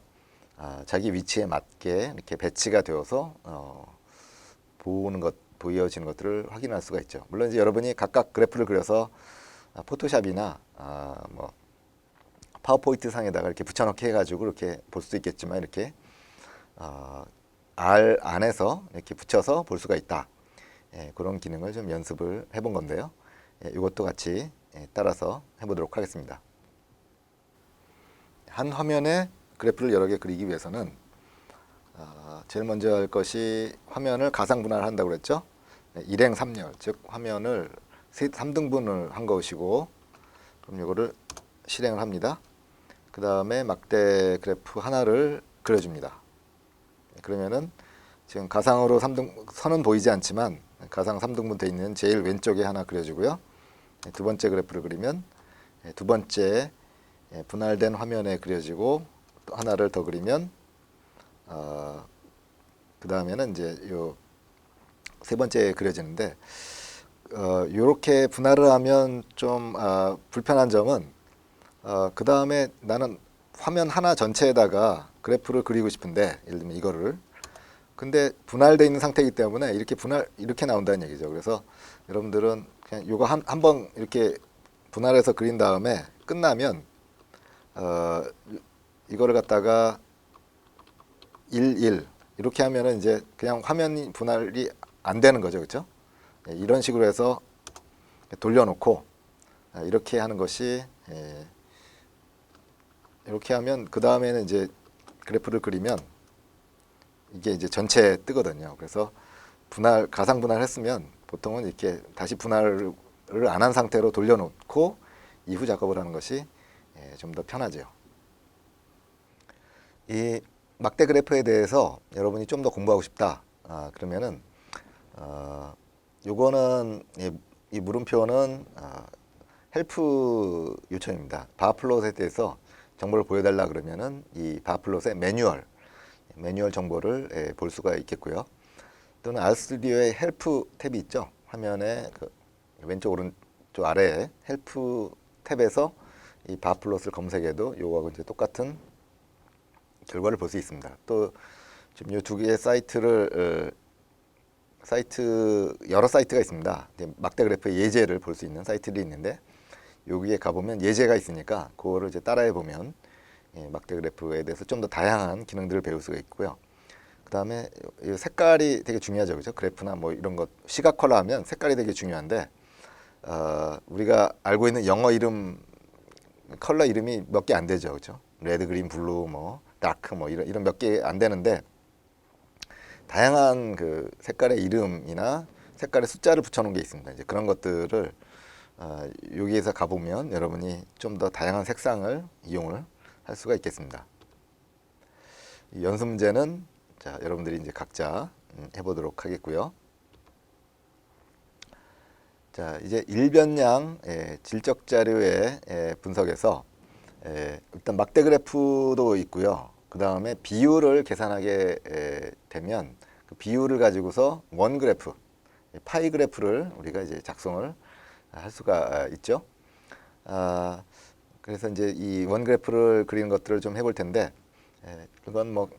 Speaker 1: 자기 위치에 맞게 이렇게 배치가 되어서 보여지는 것들을 확인할 수가 있죠. 물론 이제 여러분이 각각 그래프를 그려서 포토샵이나 뭐 파워포인트 상에다가 이렇게 붙여넣기 해가지고 이렇게 볼 수도 있겠지만 이렇게 R 안에서 이렇게 붙여서 볼 수가 있다. 그런 기능을 좀 연습을 해본 건데요. 이것도 같이 따라서 해보도록 하겠습니다. 한 화면에 그래프를 여러 개 그리기 위해서는 제일 먼저 할 것이 화면을 가상 분할한다고 그랬죠. 1행 3열, 즉 화면을 3등분을 한 것이고, 그럼 이거를 실행을 합니다. 그 다음에 막대 그래프 하나를 그려줍니다. 그러면은 지금 가상으로 3등 선은 보이지 않지만 가상 3등분 되어 있는 제일 왼쪽에 하나 그려주고요. 두 번째 그래프를 그리면 두 번째 분할된 화면에 그려지고 또 하나를 더 그리면 그 다음에는 이제 요 세 번째 그려지는데 이렇게 분할을 하면 좀 불편한 점은 그 다음에 나는 화면 하나 전체에다가 그래프를 그리고 싶은데 예를 들면 이거를 근데 분할되어 있는 상태이기 때문에 이렇게 이렇게 나온다는 얘기죠. 그래서 여러분들은 그냥 이거 한번 이렇게 분할해서 그린 다음에 끝나면 어, 이거를 갖다가 1, 1 이렇게 하면은 이제 그냥 화면 분할이 안 되는 거죠. 그렇죠? 이런 식으로 해서 돌려놓고 이렇게 하는 것이 이렇게 하면 그 다음에는 이제 그래프를 그리면 이게 이제 전체 뜨거든요. 그래서 가상 분할했으면 보통은 이렇게 다시 분할을 안 한 상태로 돌려놓고 이후 작업을 하는 것이 좀 더 편하죠. 이 막대 그래프에 대해서 여러분이 좀 더 공부하고 싶다. 그러면은 요거는 이 물음표는 헬프 요청입니다. 바플롯에 대해서 정보를 보여달라 그러면은 이 바플롯의 매뉴얼 정보를 볼 수가 있겠고요. 또는 알스튜디오의 헬프 탭이 있죠. 화면에 그 왼쪽 오른쪽 아래에 헬프 탭에서 이 바플롯을 검색해도 요거하고 이제 똑같은 결과를 볼 수 있습니다. 또 지금 이 두 개의 여러 사이트가 있습니다. 막대 그래프의 예제를 볼 수 있는 사이트들이 있는데 여기에 가보면 예제가 있으니까 그거를 이제 따라해 보면 막대 그래프에 대해서 좀 더 다양한 기능들을 배울 수가 있고요. 그 다음에 색깔이 되게 중요하죠. 그죠? 그래프나 뭐 이런 것 시각화로 하면 색깔이 되게 중요한데 우리가 알고 있는 영어 이름 컬러 이름이 몇 개 안 되죠. 그렇죠? 레드, 그린, 블루, 뭐 다크 뭐 이런 몇 개 안 되는데 다양한 그 색깔의 이름이나 색깔의 숫자를 붙여놓은 게 있습니다. 이제 그런 것들을 여기에서 가보면 여러분이 좀 더 다양한 색상을 이용을 할 수가 있겠습니다. 이 연습 문제는 자, 여러분들이 이제 각자 해보도록 하겠고요. 자, 이제 일변량 질적 자료의 분석에서 일단 막대 그래프도 있고요. 그 다음에 비율을 계산하게 되면 그 비율을 가지고서 원 그래프, 파이 그래프를 우리가 이제 작성을 할 수가 있죠. 그래서 이제 이 원 그래프를 그리는 것들을 좀 해볼 텐데 이건 뭐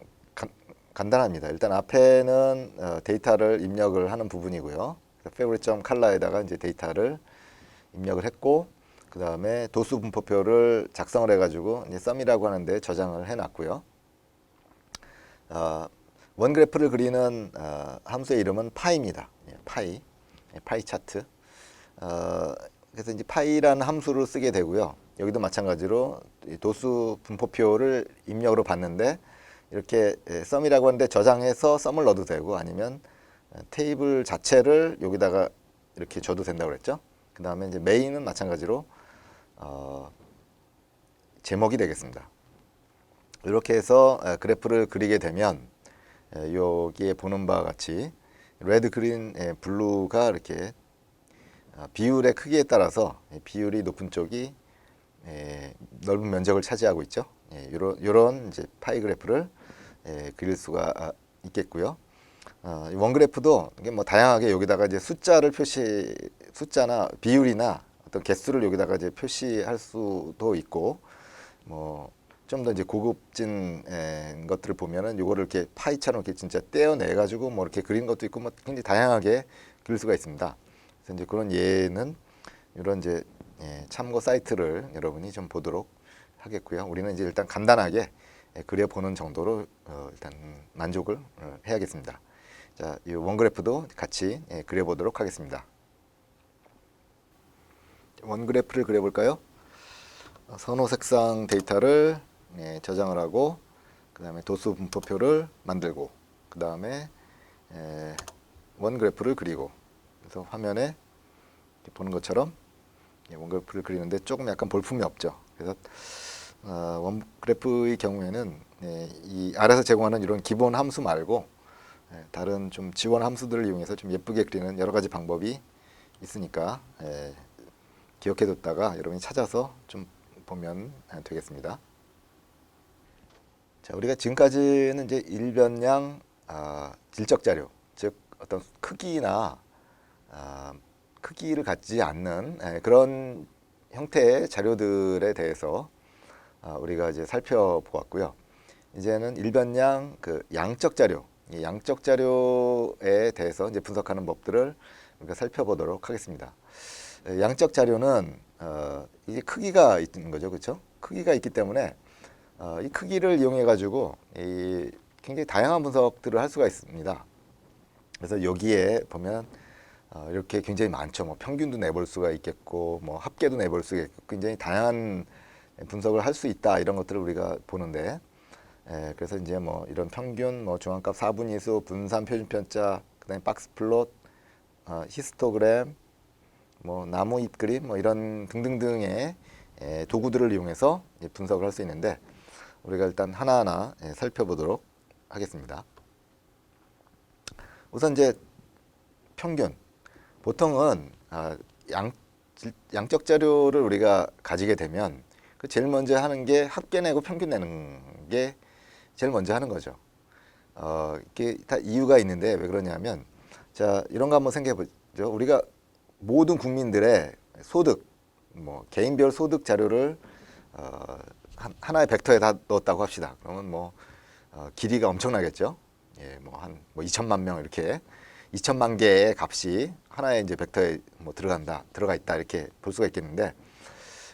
Speaker 1: 간단합니다. 일단 앞에는 데이터를 입력을 하는 부분이고요. favorite 컬러에다가 이제 데이터를 입력을 했고 그 다음에 도수 분포표를 작성을 해가지고 이제 썸이라고 하는데 저장을 해놨고요. 원 그래프를 그리는 함수의 이름은 파이입니다. 파이 차트. 그래서 이제 파이라는 함수를 쓰게 되고요. 여기도 마찬가지로 도수 분포표를 입력으로 받는데 이렇게 썸이라고 하는데 저장해서 썸을 넣어도 되고 아니면 테이블 자체를 여기다가 이렇게 줘도 된다고 그랬죠. 그 다음에 이제 메인은 마찬가지로 제목이 되겠습니다. 이렇게 해서 그래프를 그리게 되면 여기에 보는 바와 같이 레드, 그린, 블루가 이렇게 비율의 크기에 따라서 비율이 높은 쪽이 넓은 면적을 차지하고 있죠. 이런 이제 파이 그래프를 그릴 수가 있겠고요. 원 그래프도 이게 뭐 다양하게 여기다가 이제 숫자나 비율이나 어떤 개수를 여기다가 이제 표시할 수도 있고 뭐 좀 더 이제 고급진 것들을 보면은 요거를 이렇게 파이처럼 이렇게 진짜 떼어내 가지고 뭐 이렇게 그린 것도 있고 뭐 굉장히 다양하게 그릴 수가 있습니다. 그래서 이제 그런 예는 이런 이제 참고 사이트를 여러분이 좀 보도록 하겠고요. 우리는 이제 일단 간단하게 그려보는 정도로 일단 만족을 해야겠습니다. 자, 이 원그래프도 같이 그려보도록 하겠습니다. 원그래프를 그려볼까요? 선호 색상 데이터를 저장을 하고 그 다음에 도수 분포표를 만들고 그 다음에 원그래프를 그리고 그래서 화면에 보는 것처럼 원그래프를 그리는데 조금 약간 볼품이 없죠. 그래서 원그래프의 경우에는 이 아래서 제공하는 이런 기본 함수 말고 다른 좀 지원 함수들을 이용해서 좀 예쁘게 그리는 여러 가지 방법이 있으니까 기억해뒀다가 여러분이 찾아서 좀 보면 되겠습니다. 자, 우리가 지금까지는 이제 일변량 질적 자료, 즉 어떤 크기나 크기를 갖지 않는 그런 형태의 자료들에 대해서 우리가 이제 살펴보았고요. 이제는 일변량 그 양적 자료, 이 양적 자료에 대해서 이제 분석하는 법들을 우리가 살펴보도록 하겠습니다. 양적 자료는 이게 크기가 있는 거죠, 그렇죠? 크기가 있기 때문에 이 크기를 이용해 가지고 이 굉장히 다양한 분석들을 할 수가 있습니다. 그래서 여기에 보면 이렇게 굉장히 많죠. 뭐 평균도 내볼 수가 있겠고, 뭐 합계도 내볼 수가 있고, 굉장히 다양한 분석을 할 수 있다 이런 것들을 우리가 보는데, 그래서 이제 뭐 이런 평균, 뭐 중앙값 4분위수, 분산 표준편자, 그다음에 박스 플롯, 히스토그램, 뭐 나무 잎 그림, 뭐 이런 등등등의 도구들을 이용해서 분석을 할 수 있는데, 우리가 일단 하나하나 살펴보도록 하겠습니다. 우선 이제 평균. 보통은 양적 자료를 우리가 가지게 되면 그 제일 먼저 하는 게 합계 내고 평균 내는 게 제일 먼저 하는 거죠. 이게 다 이유가 있는데 왜 그러냐면, 자, 이런 거 한번 생각해 보죠. 우리가 모든 국민들의 소득, 뭐 개인별 소득 자료를 하나의 벡터에 다 넣었다고 합시다. 그러면 뭐 길이가 엄청나겠죠. 예, 뭐 한 뭐 2천만 명 이렇게 2천만 개의 값이 하나의 이제 벡터에 뭐 들어가 있다 이렇게 볼 수가 있겠는데,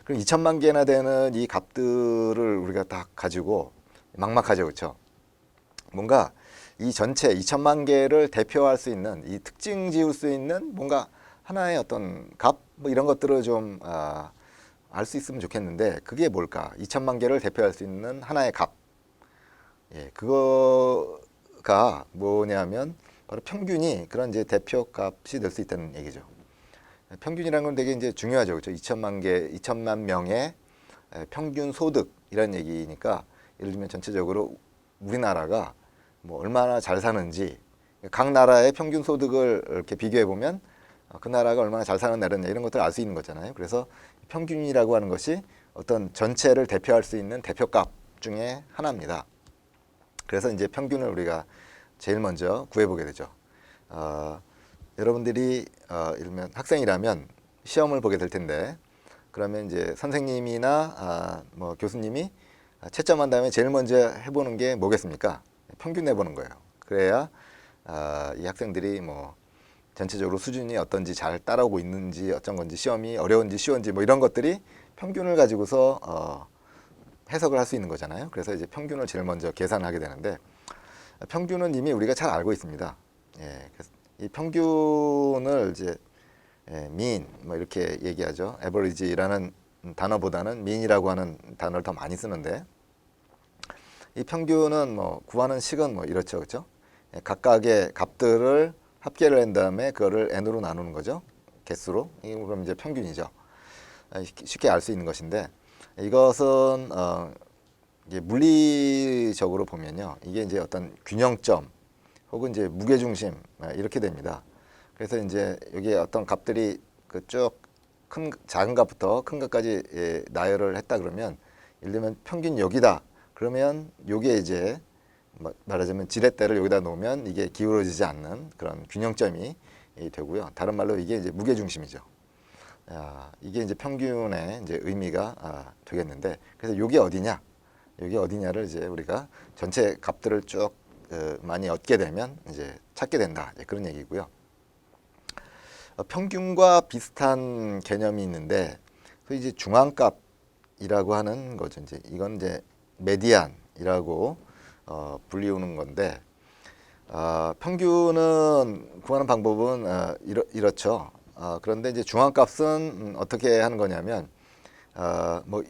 Speaker 1: 그럼 2천만 개나 되는 이 값들을 우리가 딱 가지고 막막하죠, 그렇죠? 뭔가 이 전체 2천만 개를 대표할 수 있는, 이 특징 지을 수 있는 뭔가 하나의 어떤 값 뭐 이런 것들을 좀 알 수 있으면 좋겠는데, 그게 뭘까? 2천만 개를 대표할 수 있는 하나의 값. 예, 그거가 뭐냐면 바로 평균이 그런 이제 대표 값이 될 수 있다는 얘기죠. 평균이라는 건 되게 이제 중요하죠, 그렇죠? 2천만 명의 평균 소득 이런 얘기니까, 예를 들면 전체적으로 우리나라가 뭐 얼마나 잘 사는지, 각 나라의 평균 소득을 이렇게 비교해 보면 그 나라가 얼마나 잘 사는 나라냐 이런 것들을 알 수 있는 거잖아요. 그래서 평균이라고 하는 것이 어떤 전체를 대표할 수 있는 대표값 중에 하나입니다. 그래서 이제 평균을 우리가 제일 먼저 구해보게 되죠. 여러분들이 예를 들면 학생이라면 시험을 보게 될 텐데, 그러면 이제 선생님이나 뭐 교수님이 채점한 다음에 제일 먼저 해보는 게 뭐겠습니까? 평균 내보는 거예요. 그래야 이 학생들이 뭐 전체적으로 수준이 어떤지 잘 따라오고 있는지, 어떤 건지, 시험이 어려운지 쉬운지 뭐 이런 것들이 평균을 가지고서 해석을 할 수 있는 거잖아요. 그래서 이제 평균을 제일 먼저 계산하게 되는데, 평균은 이미 우리가 잘 알고 있습니다. 예, 그래서 이 평균을 이제 mean 뭐 이렇게 얘기하죠. average라는 단어보다는 mean이라고 하는 단어를 더 많이 쓰는데, 이 평균은 뭐 구하는 식은 뭐 이렇죠, 그렇죠? 각각의 값들을 합계를 한 다음에 그거를 n으로 나누는 거죠, 개수로. 이 그럼 이제 평균이죠. 쉽게 알 수 있는 것인데, 이것은 이게 물리적으로 보면요, 이게 이제 어떤 균형점 혹은 이제 무게중심 이렇게 됩니다. 그래서 이제 여기에 어떤 값들이 그 쭉 큰 작은 값부터 큰 값까지 나열을 했다 그러면, 예를 들면 평균 여기다 그러면 요게 이제 말하자면 지렛대를 여기다 놓으면 이게 기울어지지 않는 그런 균형점이 되고요. 다른 말로 이게 이제 무게중심이죠. 이게 이제 평균의 이제 의미가 되겠는데, 그래서 요게 어디냐? 요게 어디냐를 이제 우리가 전체 값들을 쭉 많이 얻게 되면 이제 찾게 된다, 그런 얘기고요. 평균과 비슷한 개념이 있는데, 그 이제 중앙값이라고 하는 거죠. 이제 이건 이제 메디안이라고 불리우는 건데, 평균은 구하는 방법은 이렇죠. 그런데 이제 중앙값은 어떻게 하는 거냐면, 뭐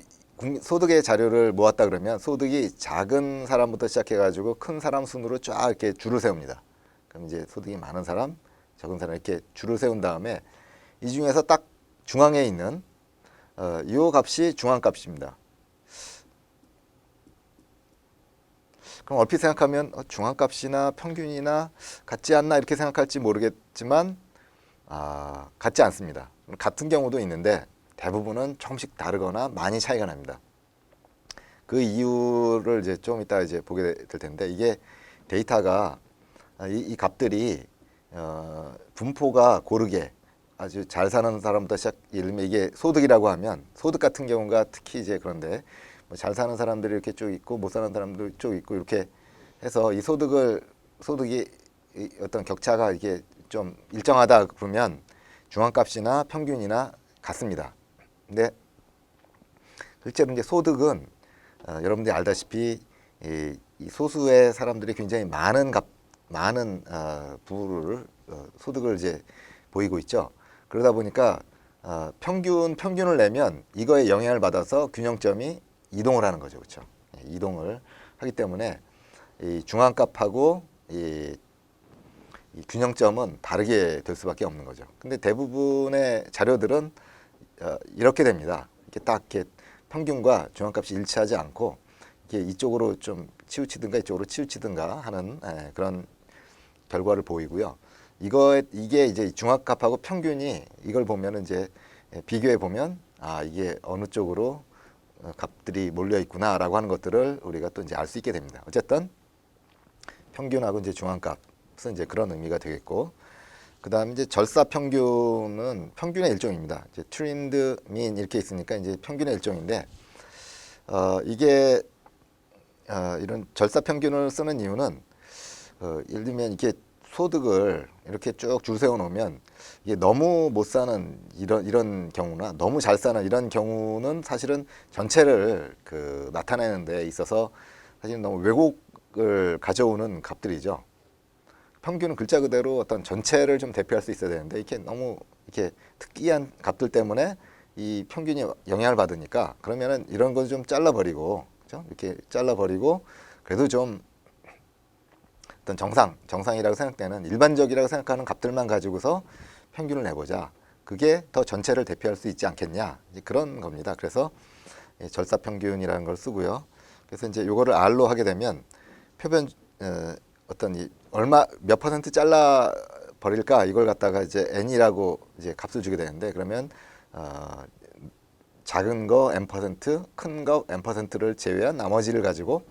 Speaker 1: 소득의 자료를 모았다 그러면 소득이 작은 사람부터 시작해가지고 큰 사람 순으로 쫙 이렇게 줄을 세웁니다. 그럼 이제 소득이 많은 사람, 적은 사람 이렇게 줄을 세운 다음에 이 중에서 딱 중앙에 있는 이 값이 중앙값입니다. 그럼 얼핏 생각하면 중앙값이나 평균이나 같지 않나 이렇게 생각할지 모르겠지만 같지 않습니다. 같은 경우도 있는데 대부분은 조금씩 다르거나 많이 차이가 납니다. 그 이유를 이제 좀 이따 이제 보게 될 텐데, 이게 데이터가 이 값들이 분포가 고르게 아주 잘 사는 사람부터 예를 들면 이게 소득이라고 하면 소득 같은 경우가 특히 이제 그런데 뭐 잘 사는 사람들이 이렇게 쭉 있고 못 사는 사람들 쭉 있고 이렇게 해서 이 소득이 어떤 격차가 이게 좀 일정하다 보면 중앙값이나 평균이나 같습니다. 근데 실제로 이제 소득은 여러분들이 알다시피 이 소수의 사람들이 굉장히 많은 부를 소득을 이제 보이고 있죠. 그러다 보니까 평균을 내면 이거에 영향을 받아서 균형점이 이동을 하는 거죠, 그렇죠? 이동을 하기 때문에 이 중앙값하고 이 균형점은 다르게 될 수밖에 없는 거죠. 근데 대부분의 자료들은 이렇게 됩니다. 이렇게 딱 이렇게 평균과 중앙값이 일치하지 않고 이게 이쪽으로 좀 치우치든가 이쪽으로 치우치든가 하는 그런 결과를 보이고요. 이게 이제 중앙값하고 평균이 이걸 보면은 이제 비교해 보면 이게 어느 쪽으로 값들이 몰려 있구나라고 하는 것들을 우리가 또 이제 알 수 있게 됩니다. 어쨌든 평균하고 이제 중앙값은 이제 그런 의미가 되겠고, 그다음 이제 절사 평균은 평균의 일종입니다. 이제 트렌드 민 이렇게 있으니까 이제 평균의 일종인데 이게 이런 절사 평균을 쓰는 이유는 예를 들면 이렇게 소득을 이렇게 쭉 줄 세워 놓으면 이게 너무 못 사는 이런 경우나 너무 잘 사는 이런 경우는 사실은 전체를 나타내는 데 있어서 사실 너무 왜곡을 가져오는 값들이죠. 평균은 글자 그대로 어떤 전체를 좀 대표할 수 있어야 되는데 이렇게 너무 이렇게 특이한 값들 때문에 이 평균이 영향을 받으니까 그러면은 이런 거 좀 잘라버리고, 그렇죠? 이렇게 잘라버리고 그래도 좀 어떤 정상이라고 생각되는 일반적이라고 생각하는 값들만 가지고서 평균을 내보자. 그게 더 전체를 대표할 수 있지 않겠냐, 이제 그런 겁니다. 그래서 절사평균이라는 걸 쓰고요. 그래서 이제 요거를 R로 하게 되면 표변 어떤 얼마 몇 퍼센트 잘라 버릴까 이걸 갖다가 이제 n이라고 이제 값을 주게 되는데, 그러면 작은 거 n%, 큰 거 n%를 제외한 나머지를 가지고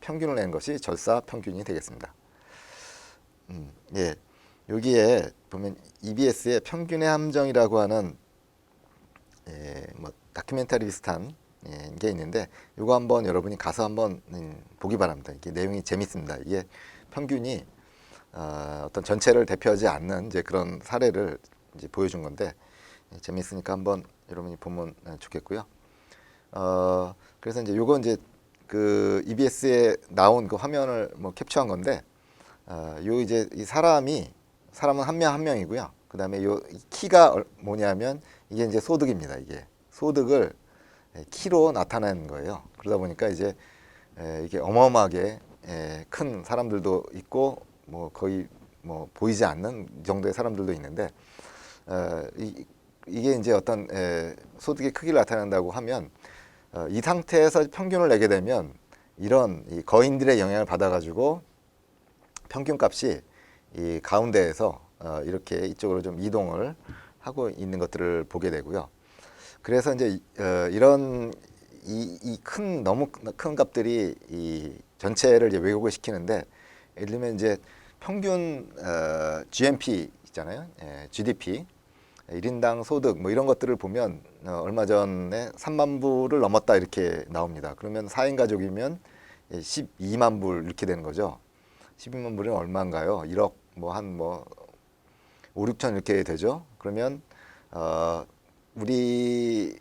Speaker 1: 평균을 낸 것이 절사평균이 되겠습니다. 예, 여기에 보면 EBS의 평균의 함정이라고 하는 뭐 다큐멘터리 비슷한 게 있는데 이거 한번 여러분이 가서 한번 보기 바랍니다. 이게 내용이 재밌습니다. 이게 평균이 어떤 전체를 대표하지 않는 이제 그런 사례를 이제 보여준 건데 재밌으니까 한번 여러분이 보면 좋겠고요. 그래서 이제 요거 이제 그 EBS에 나온 그 화면을 뭐 캡처한 건데 요 이제 이 사람은 한 명 한 명이고요. 그 다음에 요 키가 뭐냐면 이게 이제 소득입니다. 이게 소득을 키로 나타내는 거예요. 그러다 보니까 이제 이게 어마어마하게 큰 사람들도 있고 뭐 거의 뭐 보이지 않는 정도의 사람들도 있는데 이게 이제 어떤 소득의 크기를 나타낸다고 하면 이 상태에서 평균을 내게 되면 이런 이 거인들의 영향을 받아가지고 평균값이 이 가운데에서 이렇게 이쪽으로 좀 이동을 하고 있는 것들을 보게 되고요. 그래서 이제 이런 너무 큰 값들이 이 전체를 이제 왜곡을 시키는데, 예를 들면 이제 평균 GNP 있잖아요. GDP 1인당 소득 뭐 이런 것들을 보면 얼마 전에 3만 불을 넘었다 이렇게 나옵니다. 그러면 4인 가족이면 12만 불 이렇게 되는 거죠. 12만 불은 얼마인가요? 1억 뭐 한 5, 6천 이렇게 되죠. 그러면 우리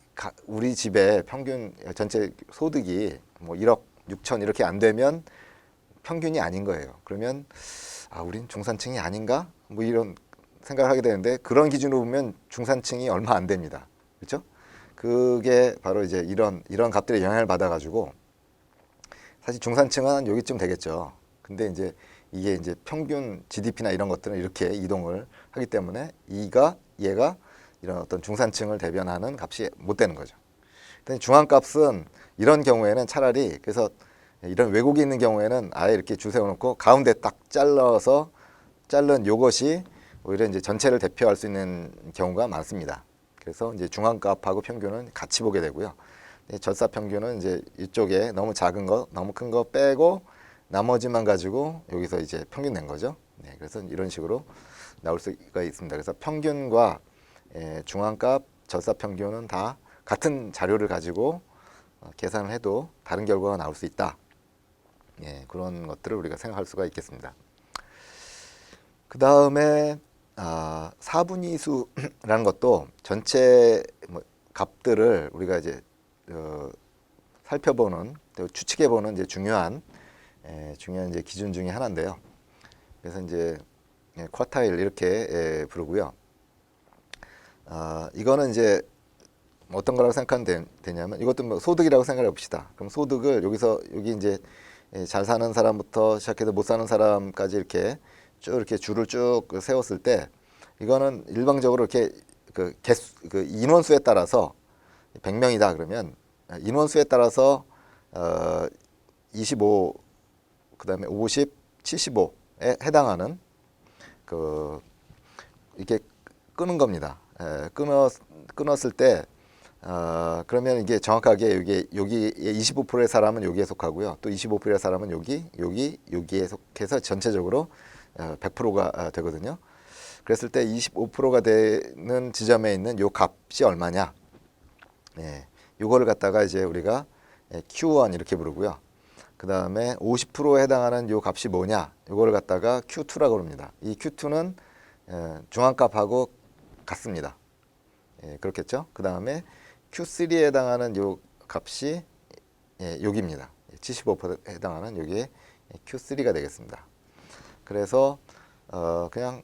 Speaker 1: 집의 평균 전체 소득이 뭐 1억 6천 이렇게 안 되면 평균이 아닌 거예요. 그러면 우린 중산층이 아닌가? 뭐 이런 생각을 하게 되는데, 그런 기준으로 보면 중산층이 얼마 안 됩니다. 그렇죠? 그게 바로 이제 이런 값들의 영향을 받아가지고 사실 중산층은 한 여기쯤 되겠죠. 근데 이제 이게 이제 평균 GDP나 이런 것들은 이렇게 이동을 하기 때문에 얘가 이런 어떤 중산층을 대변하는 값이 못 되는 거죠. 중앙값은 이런 경우에는 차라리 그래서 이런 왜곡이 있는 경우에는 아예 이렇게 줄 세워놓고 가운데 딱 자른 요것이 오히려 이제 전체를 대표할 수 있는 경우가 많습니다. 그래서 이제 중앙값하고 평균은 같이 보게 되고요. 절사 평균은 이제 이쪽에 너무 작은 거, 너무 큰 거 빼고 나머지만 가지고 여기서 이제 평균 낸 거죠. 그래서 이런 식으로 나올 수가 있습니다. 그래서 평균과 중앙값, 절사평균은 다 같은 자료를 가지고 계산을 해도 다른 결과가 나올 수 있다. 그런 것들을 우리가 생각할 수가 있겠습니다. 그 다음에 4분위수라는 것도 전체 값들을 우리가 이제 살펴보는, 또 추측해보는 이제 중요한 이제 기준 중에 하나인데요. 그래서 이제 쿼타일 이렇게 부르고요. 이거는 이제 어떤 거라고 생각하면 되냐면, 이것도 뭐 소득이라고 생각해 봅시다. 그럼 소득을 여기 이제 잘 사는 사람부터 시작해서 못 사는 사람까지 이렇게 쭉 이렇게 줄을 쭉 세웠을 때, 이거는 일방적으로 이렇게 그 인원수에 따라서 100명이다 그러면 인원수에 따라서 25, 그다음에 50, 75에 해당하는 이렇게 끄는 겁니다. 끊었을 때 그러면 이게 정확하게 여기 25%의 사람은 여기에 속하고요. 또 25%의 사람은 여기에 속해서 전체적으로 100%가 되거든요. 그랬을 때 25%가 되는 지점에 있는 요 값이 얼마냐? 요거를 갖다가 이제 우리가 Q1 이렇게 부르고요. 그 다음에 50%에 해당하는 요 값이 뭐냐? 요거를 갖다가 Q2라고 합니다. 이 Q2는 중앙값하고 같습니다. 그렇겠죠? 그 다음에 Q3에 해당하는 요 값이 여기입니다. 75%에 해당하는 여기에 Q3가 되겠습니다. 그래서 그냥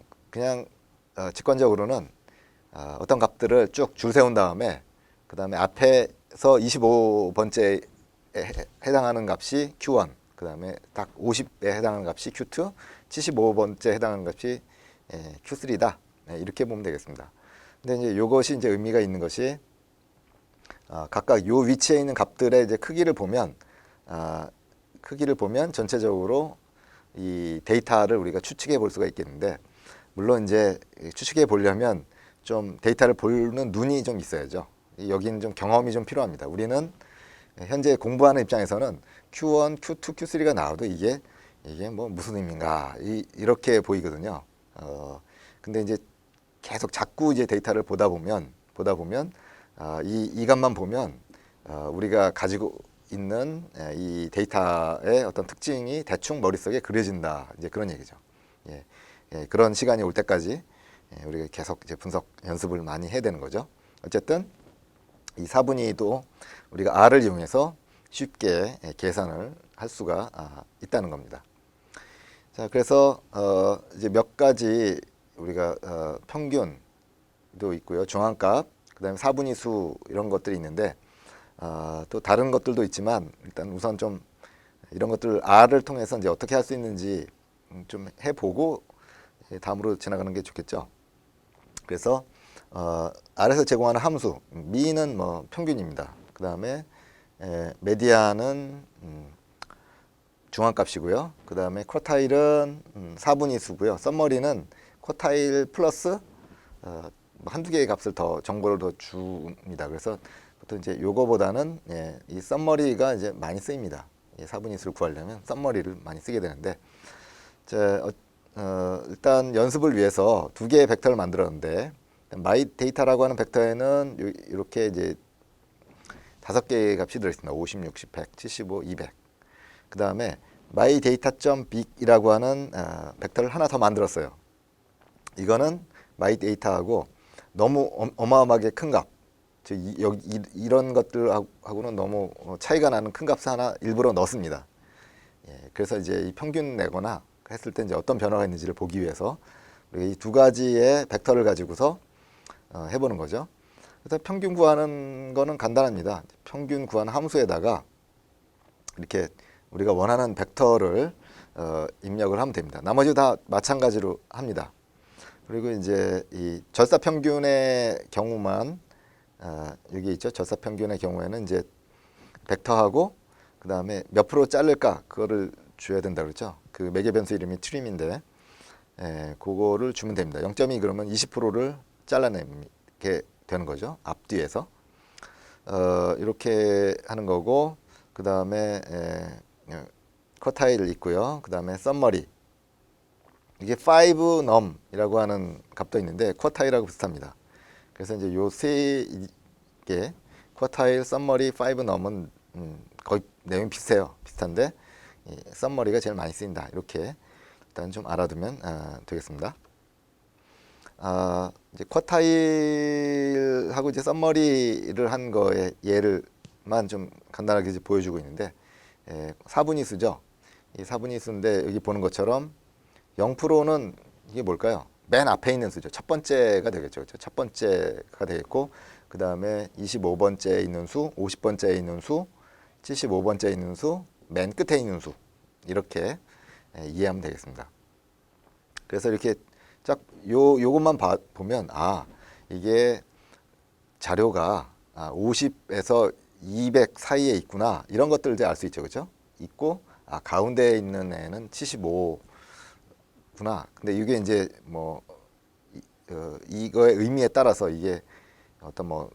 Speaker 1: 직관적으로는 어떤 값들을 쭉 줄 세운 다음에 그 다음에 앞에서 25번째에 해당하는 값이 Q1, 그 다음에 딱 50에 해당하는 값이 Q2, 75번째에 해당하는 값이 Q3다. 이렇게 보면 되겠습니다. 근데 이제 이것이 이제 의미가 있는 것이 각각 요 위치에 있는 값들의 이제 크기를 보면 전체적으로 이 데이터를 우리가 추측해 볼 수가 있겠는데, 물론 이제 추측해 보려면 좀 데이터를 보는 눈이 좀 있어야죠. 여기는 좀 경험이 좀 필요합니다. 우리는 현재 공부하는 입장에서는 Q1, Q2, Q3가 나와도 이게 뭐 무슨 의미인가 이렇게 보이거든요. 근데 이제 계속 자꾸 이제 데이터를 보다 보면 이 값만 보면 우리가 가지고 있는 이 데이터의 어떤 특징이 대충 머릿속에 그려진다, 이제 그런 얘기죠. 그런 시간이 올 때까지 우리가 계속 이제 분석 연습을 많이 해야 되는 거죠. 어쨌든 이 4분위도 우리가 R을 이용해서 쉽게 계산을 할 수가 있다는 겁니다. 자, 그래서 이제 몇 가지 우리가 평균도 있고요, 중앙값, 그다음에 4분위수 이런 것들이 있는데 또 다른 것들도 있지만, 일단 우선 좀 이런 것들 R을 통해서 이제 어떻게 할 수 있는지 좀 해보고 다음으로 지나가는 게 좋겠죠. 그래서 R에서 제공하는 함수 미는 뭐 평균입니다. 그 다음에 메디안은 중앙값이고요. 그 다음에 쿼타일은 4분위수고요. 썸머리는 쿼타일 플러스 한두 개의 값을 더 정보를 더 줍니다. 그래서 보통 이제 요거보다는 이 썸머리가 이제 많이 쓰입니다. 4분위수를 구하려면 썸머리를 많이 쓰게 되는데, 일단 연습을 위해서 두 개의 벡터를 만들었는데, 마이 데이터라고 하는 벡터에는 이렇게 이제 5개의 값이 들어있습니다. 50, 60, 100, 75, 200. 그 다음에 마이 데이터.big이라고 하는 벡터를 하나 더 만들었어요. 이거는 마이 데이터하고 너무 어마어마하게 큰 값, 이런 것들하고는 너무 차이가 나는 큰 값을 하나 일부러 넣습니다. 그래서 이제 이 평균 내거나 했을 때 이제 어떤 변화가 있는지를 보기 위해서 이 두 가지의 벡터를 가지고서 해보는 거죠. 그래서 평균 구하는 거는 간단합니다. 평균 구하는 함수에다가 이렇게 우리가 원하는 벡터를 입력을 하면 됩니다. 나머지 다 마찬가지로 합니다. 그리고 이제 이 절사평균의 경우만 여기 있죠. 절사평균의 경우에는 이제 벡터하고 그 다음에 몇 프로 자를까 그거를 줘야 된다 그랬죠. 그 매개 변수 이름이 트림인데 그거를 주면 됩니다. 0.2 그러면 20%를 잘라내게 되는 거죠. 앞뒤에서 이렇게 하는 거고, 그 다음에 쿼타일 있고요. 그 다음에 썸머리, 이게 5num이라고 하는 값도 있는데 쿼타일하고 비슷합니다. 그래서 이제 요 세 개 쿼타일, 썸머리, 파이브 넘은 거의 내용이 비슷해요. 비슷한데 이 썸머리가 제일 많이 쓰인다. 이렇게 일단 좀 알아두면 되겠습니다. 이제 쿼타일하고 이제 썸머리를 한 거의 예를만 좀 간단하게 이제 보여주고 있는데, 4분위수죠. 이 4분위수인데 여기 보는 것처럼 0%는 이게 뭘까요? 맨 앞에 있는 수죠. 첫 번째가 되겠죠. 그렇죠? 첫 번째가 되겠고, 그 다음에 25번째에 있는 수, 50번째에 있는 수, 75번째에 있는 수, 맨 끝에 있는 수, 이렇게 이해하면 되겠습니다. 그래서 이렇게 쫙 요것만 보면 이게 자료가 50에서 200 사이에 있구나, 이런 것들을 이제 알 수 있죠. 그렇죠? 있고 가운데에 있는 애는 75 구나. 근데 이게 이제 뭐 이거의 의미에 따라서 이게 어떤 뭐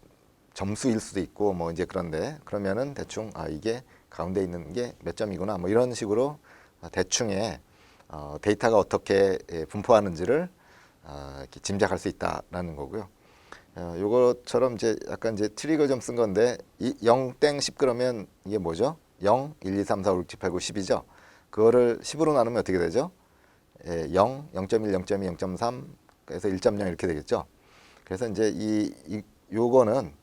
Speaker 1: 점수일 수도 있고 뭐 이제 그런데, 그러면은 대충 이게 가운데 있는 게 몇 점이구나, 뭐 이런 식으로 대충의 데이터가 어떻게 분포하는지를 이렇게 짐작할 수 있다라는 거고요. 요것처럼 이제 약간 이제 트릭을 좀 쓴 건데, 0땡 10 그러면 이게 뭐죠? 0, 1, 2, 3, 4, 5, 6, 7, 8, 9, 10이죠. 그거를 10으로 나누면 어떻게 되죠? 0, 0.1, 0.2, 0.3, 그래서 1.0 이렇게 되겠죠. 그래서 이제 요거는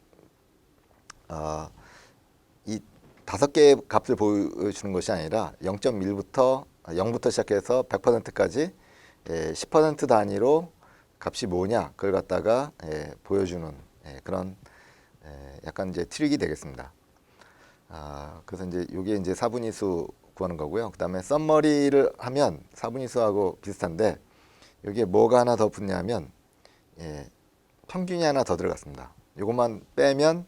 Speaker 1: 이 5개의 값을 보여주는 것이 아니라 0.1부터 0부터 시작해서 100%까지 10% 단위로 값이 뭐냐, 그걸 갖다가 보여주는 그런 약간 이제 트릭이 되겠습니다. 그래서 이제 요게 이제 4분위수 구하는 거고요. 그 다음에 썸머리를 하면 4분위수하고 비슷한데, 여기에 뭐가 하나 더 붙냐면 평균이 하나 더 들어갔습니다. 요것만 빼면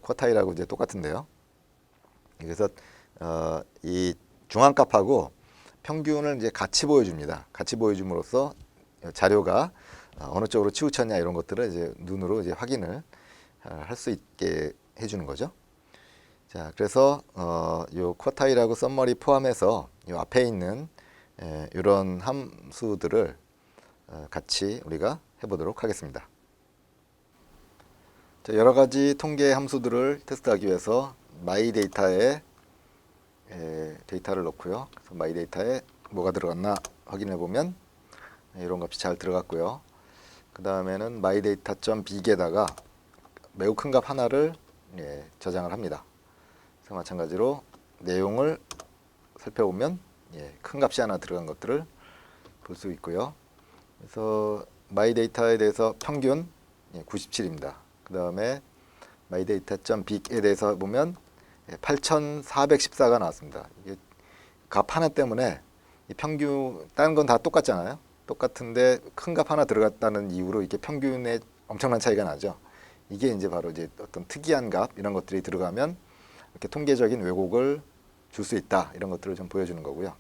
Speaker 1: 쿼타일하고 이제 똑같은데요. 그래서 이 중앙값하고 평균을 이제 같이 보여줍니다. 같이 보여줌으로써 자료가 어느 쪽으로 치우쳤냐, 이런 것들을 이제 눈으로 이제 확인을 할 수 있게 해주는 거죠. 자, 그래서 요 쿼타일하고 썸머리 포함해서 요 앞에 있는 이런 함수들을 같이 우리가 해보도록 하겠습니다. 자, 여러 가지 통계 함수들을 테스트하기 위해서 마이 데이터에 데이터를 넣고요. 그래서 마이 데이터에 뭐가 들어갔나 확인해 보면 이런 값이 잘 들어갔고요. 그 다음에는 마이 데이터.big에다가 매우 큰 값 하나를 저장을 합니다. 그래서 마찬가지로 내용을 살펴보면 큰 값이 하나 들어간 것들을 볼 수 있고요. 그래서 마이 데이터에 대해서 평균 97입니다. 그 다음에 마이 데이터.big에 대해서 보면 8,414가 나왔습니다. 이게 값 하나 때문에 이 평균, 다른 건 다 똑같잖아요. 똑같은데 큰 값 하나 들어갔다는 이유로 이게 평균에 엄청난 차이가 나죠. 이게 이제 바로 이제 어떤 특이한 값, 이런 것들이 들어가면 이렇게 통계적인 왜곡을 줄 수 있다, 이런 것들을 좀 보여주는 거고요.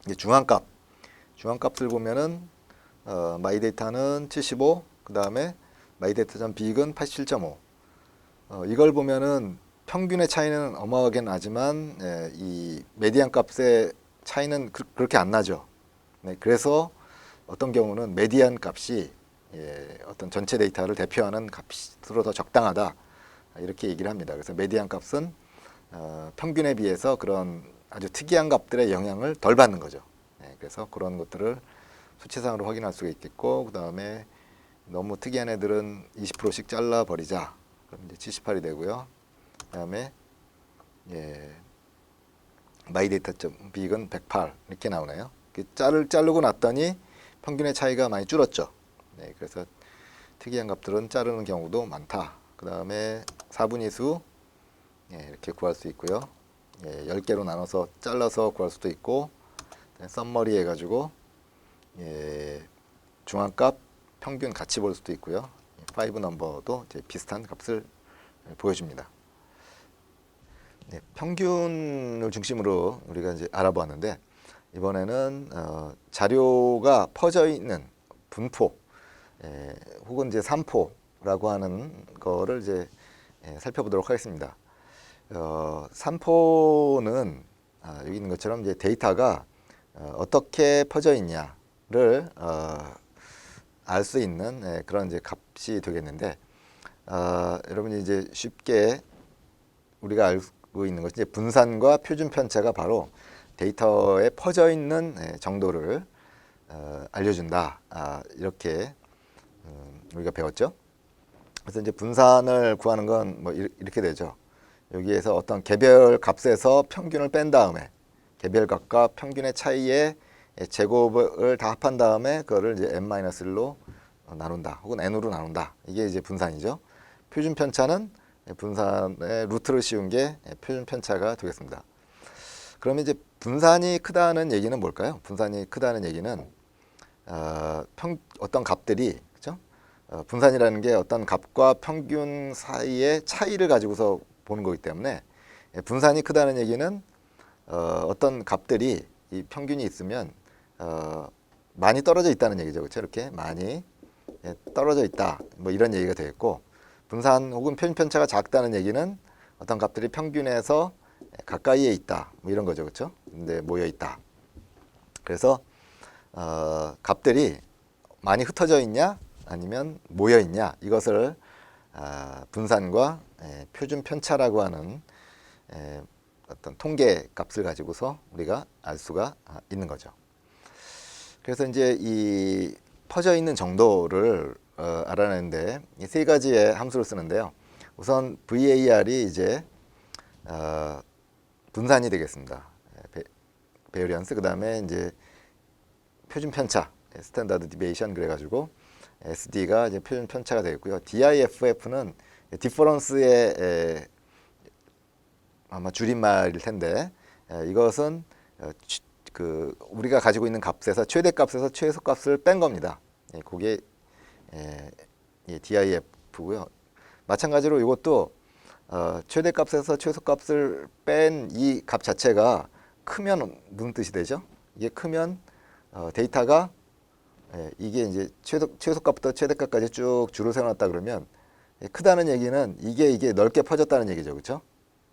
Speaker 1: 이제 중앙값을 보면은 마이 데이터는 75, 그 다음에 마이 데이터.big은 87.5. 이걸 보면은 평균의 차이는 어마어마하게 나지만 이 메디안 값의 차이는 그렇게 안 나죠. 네, 그래서 어떤 경우는 메디안 값이 어떤 전체 데이터를 대표하는 값으로 더 적당하다, 이렇게 얘기를 합니다. 그래서 메디안 값은 평균에 비해서 그런 아주 특이한 값들의 영향을 덜 받는 거죠. 네, 그래서 그런 것들을 수치상으로 확인할 수가 있겠고, 그 다음에 너무 특이한 애들은 20%씩 잘라 버리자. 그럼 이제 78이 되고요. 그 다음에 마이 데이터.big은 108 이렇게 나오네요. 자르고 났더니 평균의 차이가 많이 줄었죠. 네, 그래서 특이한 값들은 자르는 경우도 많다. 그 다음에 4분위수 이렇게 구할 수 있고요. 10개로 나눠서 잘라서 구할 수도 있고, 썸머리 해가지고 중앙값, 평균 같이 볼 수도 있고요. 5 넘버도 이제 비슷한 값을 보여줍니다. 네, 평균을 중심으로 우리가 이제 알아보았는데, 이번에는 자료가 퍼져 있는 분포, 혹은 이제 산포라고 하는 거를 이제 살펴보도록 하겠습니다. 산포는 여기 있는 것처럼 이제 데이터가 어떻게 퍼져 있냐를 알 수 있는 그런 이제 값이 되겠는데, 여러분이 이제 쉽게 우리가 알고 있는 것이 이제 분산과 표준 편차가 바로 데이터에 퍼져 있는 정도를 알려준다. 이렇게 우리가 배웠죠. 그래서 이제 분산을 구하는 건 뭐 이렇게 되죠. 여기에서 어떤 개별 값에서 평균을 뺀 다음에 개별 값과 평균의 차이의 제곱을 다 합한 다음에 그거를 이제 n-1로 나눈다. 혹은 n으로 나눈다. 이게 이제 분산이죠. 표준 편차는 분산의 루트를 씌운 게 표준 편차가 되겠습니다. 그러면 이제 분산이 크다는 얘기는 뭘까요? 분산이 크다는 얘기는 어떤 값들이, 그렇죠? 분산이라는 게 어떤 값과 평균 사이의 차이를 가지고서 보는 거기 때문에 분산이 크다는 얘기는 어떤 값들이 이 평균이 있으면 많이 떨어져 있다는 얘기죠. 그렇죠? 이렇게 많이 떨어져 있다. 뭐 이런 얘기가 되겠고, 분산 혹은 표준 편차가 작다는 얘기는 어떤 값들이 평균에서 가까이에 있다. 뭐 이런 거죠. 그렇죠? 근데 모여 있다. 그래서 값들이 많이 흩어져 있냐 아니면 모여 있냐, 이것을 분산과 표준 편차라고 하는 어떤 통계 값을 가지고서 우리가 알 수가 있는 거죠. 그래서 이제 이 퍼져 있는 정도를 알아내는데 이 세 가지의 함수를 쓰는데요. 우선 VAR이 이제 분산이 되겠습니다. 베어리언스, 그 다음에 이제 표준 편차, 스탠다드 디베이션, 그래가지고 SD가 이제 표준 편차가 되겠고요. DIFF는 디퍼런스의 아마 줄임말일 텐데, 이것은 그 우리가 가지고 있는 값에서 최대값에서 최소값을 뺀 겁니다. 그게 DIF고요. 마찬가지로 이것도 최대값에서 최소값을 뺀 이 값 자체가 크면 무슨 뜻이 되죠? 이게 크면 데이터가 이게 이제 최소값부터 최대값까지 쭉 줄을 세워놨다 그러면 크다는 얘기는 이게 넓게 퍼졌다는 얘기죠, 그렇죠?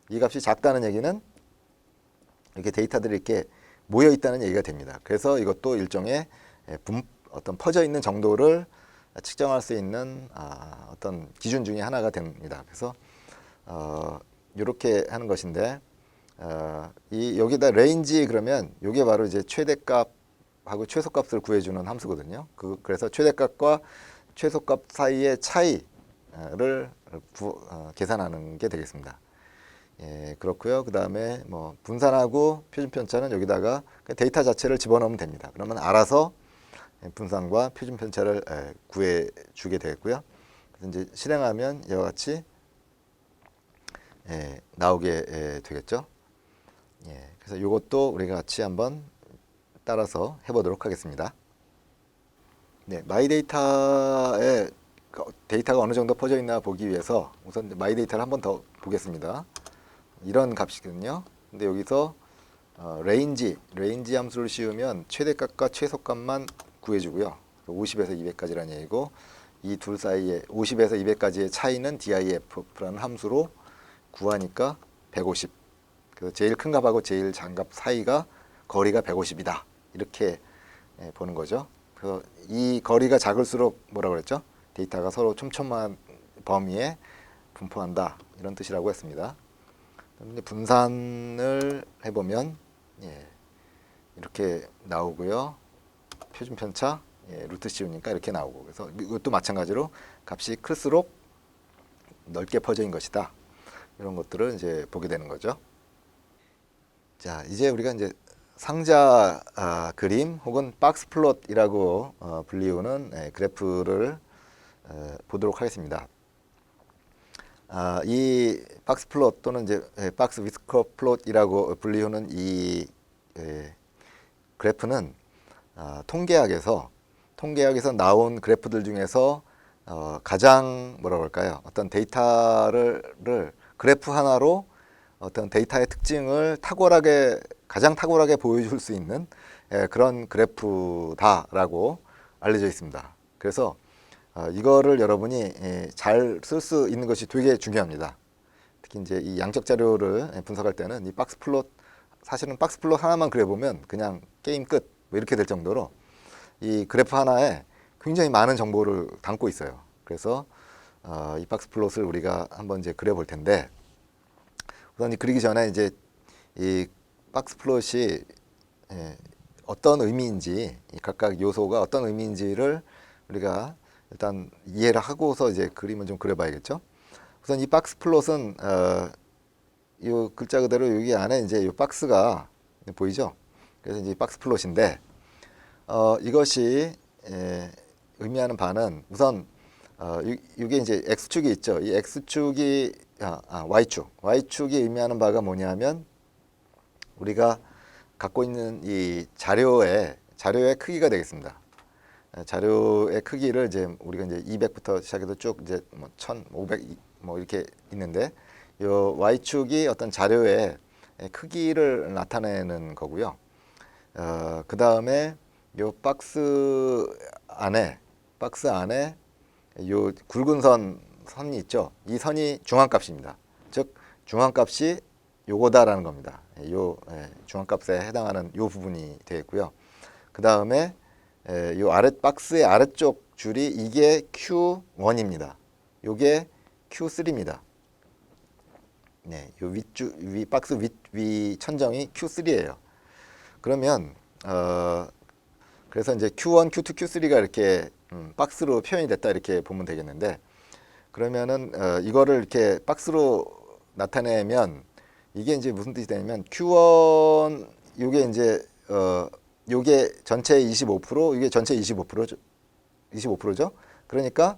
Speaker 1: 이 값이 작다는 얘기는 이렇게 데이터들이 이렇게 모여 있다는 얘기가 됩니다. 그래서 이것도 일종의 어떤 퍼져 있는 정도를 측정할 수 있는 어떤 기준 중에 하나가 됩니다. 그래서 이렇게 하는 것인데, 이 여기다 레인지 그러면 이게 바로 이제 최대값하고 최소값을 구해주는 함수거든요. 그래서 최대값과 최소값 사이의 차이를 계산하는 게 되겠습니다. 그렇고요. 그 다음에 뭐 분산하고 표준 편차는 여기다가 데이터 자체를 집어넣으면 됩니다. 그러면 알아서 분산과 표준 편차를 구해주게 되겠고요. 그래서 이제 실행하면 이와 같이 나오게 되겠죠. 그래서 이것도 우리가 같이 한번 따라서 해보도록 하겠습니다. 마이데이터에 데이터가 어느 정도 퍼져 있나 보기 위해서 우선 마이데이터를 한번 더 보겠습니다. 이런 값이거든요. 근데 여기서 레인지 함수를 씌우면 최대값과 최소값만 구해주고요. 50에서 200까지라는 얘기고, 이 둘 사이에 50에서 200까지의 차이는 DIF라는 함수로 구하니까 150. 그래서 제일 큰 값하고 제일 작은 값 사이가 거리가 150이다. 이렇게 보는 거죠. 그래서 이 거리가 작을수록 뭐라고 그랬죠? 데이터가 서로 촘촘한 범위에 분포한다. 이런 뜻이라고 했습니다. 분산을 해보면 이렇게 나오고요. 표준 편차, 루트 씌우니까 이렇게 나오고, 그래서 이것도 마찬가지로 값이 클수록 넓게 퍼져 있는 것이다. 이런 것들을 이제 보게 되는 거죠. 자, 이제 우리가 이제 상자 그림 혹은 박스 플롯이라고 불리우는 그래프를 보도록 하겠습니다. 이 박스 플롯 또는 이제 박스 위스커 플롯이라고 불리우는 이 그래프는 통계학에서 나온 그래프들 중에서 가장 뭐라고 할까요? 어떤 데이터를 그래프 하나로 어떤 데이터의 특징을 가장 탁월하게 보여줄 수 있는 그런 그래프다라고 알려져 있습니다. 그래서 이거를 여러분이 잘 쓸 수 있는 것이 되게 중요합니다. 특히 이제 이 양적 자료를 분석할 때는 이 박스 플롯, 사실은 박스 플롯 하나만 그려보면 그냥 게임 끝 뭐 이렇게 될 정도로 이 그래프 하나에 굉장히 많은 정보를 담고 있어요. 그래서 이 박스 플롯을 우리가 한번 이제 그려볼 텐데, 우선 그리기 전에 이제 이 박스 플롯이 어떤 의미인지, 이 각각 요소가 어떤 의미인지를 우리가 일단 이해를 하고서 이제 그림을 좀 그려봐야겠죠. 우선 이 박스 플롯은 이 글자 그대로 여기 안에 이제 이 박스가 보이죠. 그래서 이제 박스 플롯인데, 이것이 의미하는 바는 우선 이게 이제 x축이 있죠. 이 x축이 y축이 의미하는 바가 뭐냐면, 우리가 갖고 있는 이 자료의 크기가 되겠습니다. 자료의 크기를 이제 우리가 이제 200부터 시작해서 쭉 이제 뭐 1000, 500 뭐 이렇게 있는데, 요 y축이 어떤 자료의 크기를 나타내는 거고요. 그 다음에 요 박스 안에 요 굵은 선이 있죠. 이 선이 중앙값입니다. 즉 중앙값이 요거다라는 겁니다. 요 중앙값에 해당하는 요 부분이 되겠고요. 그 다음에 요 박스의 아래쪽 줄이 이게 Q1입니다. 요게 Q3입니다. 네, 요 박스 위 천정이 Q3예요. 그러면 그래서 이제 Q1, Q2, Q3가 이렇게 박스로 표현이 됐다 이렇게 보면 되겠는데, 그러면은 이거를 이렇게 박스로 나타내면 이게 이제 무슨 뜻이 되냐면, Q1 요게 이제 요게 전체의 25%, 이게 전체 25%죠. 그러니까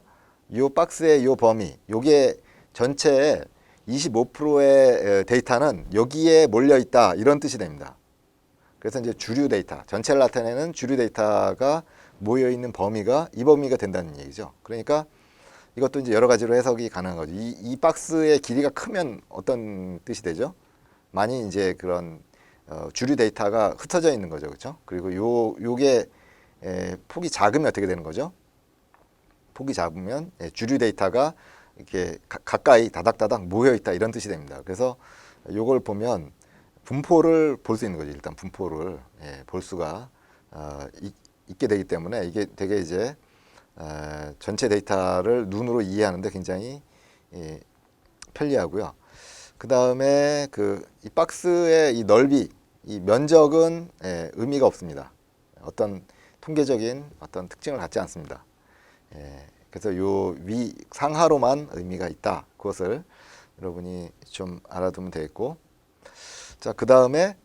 Speaker 1: 요 박스의 요 범위, 요게 전체의 25%의 데이터는 여기에 몰려 있다 이런 뜻이 됩니다. 그래서 이제 주류 데이터, 전체를 나타내는 주류 데이터가 모여 있는 범위가 이 범위가 된다는 얘기죠. 그러니까 이것도 이제 여러 가지로 해석이 가능한 거죠. 이 박스의 길이가 크면 어떤 뜻이 되죠? 많이 이제 그런 주류 데이터가 흩어져 있는 거죠, 그렇죠? 그리고 요게 폭이 작으면 어떻게 되는 거죠? 폭이 작으면 주류 데이터가 이렇게 가까이 다닥다닥 모여 있다 이런 뜻이 됩니다. 그래서 요걸 보면 분포를 볼 수 있는 거죠. 일단 분포를 볼 수가 있게 되기 때문에 이게 되게 이제 전체 데이터를 눈으로 이해하는데 굉장히 편리하고요. 그 다음에 이 박스의 이 넓이, 이 면적은 의미가 없습니다. 어떤 통계적인 어떤 특징을 갖지 않습니다. 그래서 요 상하로만 의미가 있다. 그것을 여러분이 좀 알아두면 되겠고, 자, 그 다음에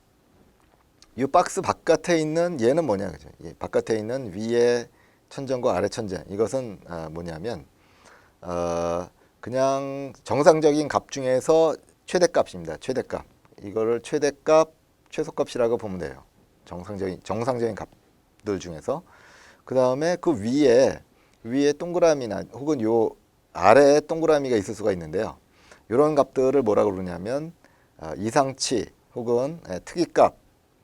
Speaker 1: 이 박스 바깥에 있는 얘는 뭐냐, 그죠? 바깥에 있는 위에 천정과 아래 천정, 이것은 뭐냐면 그냥 정상적인 값 중에서 최대값입니다. 최대값. 이거를 최대값, 최소값이라고 보면 돼요. 정상적인 값들 중에서. 그 다음에 그 위에 동그라미나 혹은 요 아래에 동그라미가 있을 수가 있는데요. 이런 값들을 뭐라고 그러냐면 이상치 혹은 특이값,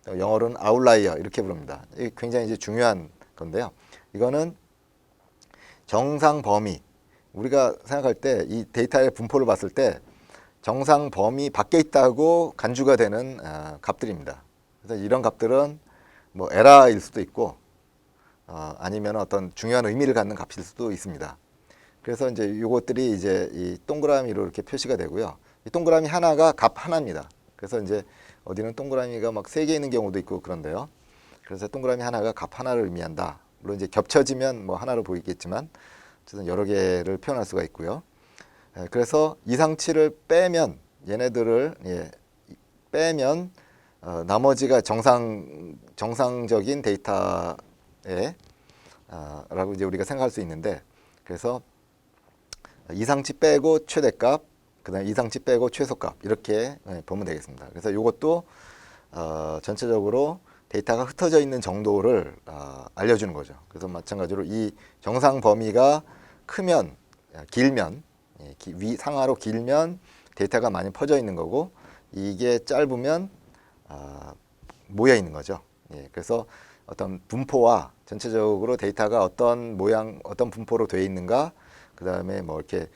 Speaker 1: 영어로는 아웃라이어 이렇게 부릅니다. 이게 굉장히 이제 중요한 건데요. 이거는 정상 범위, 우리가 생각할 때 이 데이터의 분포를 봤을 때 정상 범위 밖에 있다고 간주가 되는 값들입니다. 그래서 이런 값들은 뭐 에러일 수도 있고 아니면 어떤 중요한 의미를 갖는 값일 수도 있습니다. 그래서 이제 이것들이 이제 이 동그라미로 이렇게 표시가 되고요. 이 동그라미 하나가 값 하나입니다. 그래서 이제 어디는 동그라미가 막 3개 있는 경우도 있고 그런데요. 그래서 동그라미 하나가 값 하나를 의미한다. 물론 이제 겹쳐지면 뭐 하나로 보이겠지만 어쨌든 여러 개를 표현할 수가 있고요. 그래서 이상치를 빼면 얘네들을 빼면 나머지가 정상적인 데이터에 라고 이제 우리가 생각할 수 있는데, 그래서 이상치 빼고 최대값, 그다음 이상치 빼고 최소값 이렇게 보면 되겠습니다. 그래서 이것도 전체적으로 데이터가 흩어져 있는 정도를 알려주는 거죠. 그래서 마찬가지로 이 정상 범위가 크면, 길면, 상하로 길면 데이터가 많이 퍼져 있는 거고, 이게 짧으면 모여 있는 거죠. 그래서 어떤 분포와 전체적으로 데이터가 어떤 모양, 어떤 분포로 되어 있는가, 그 다음에 뭐 이렇게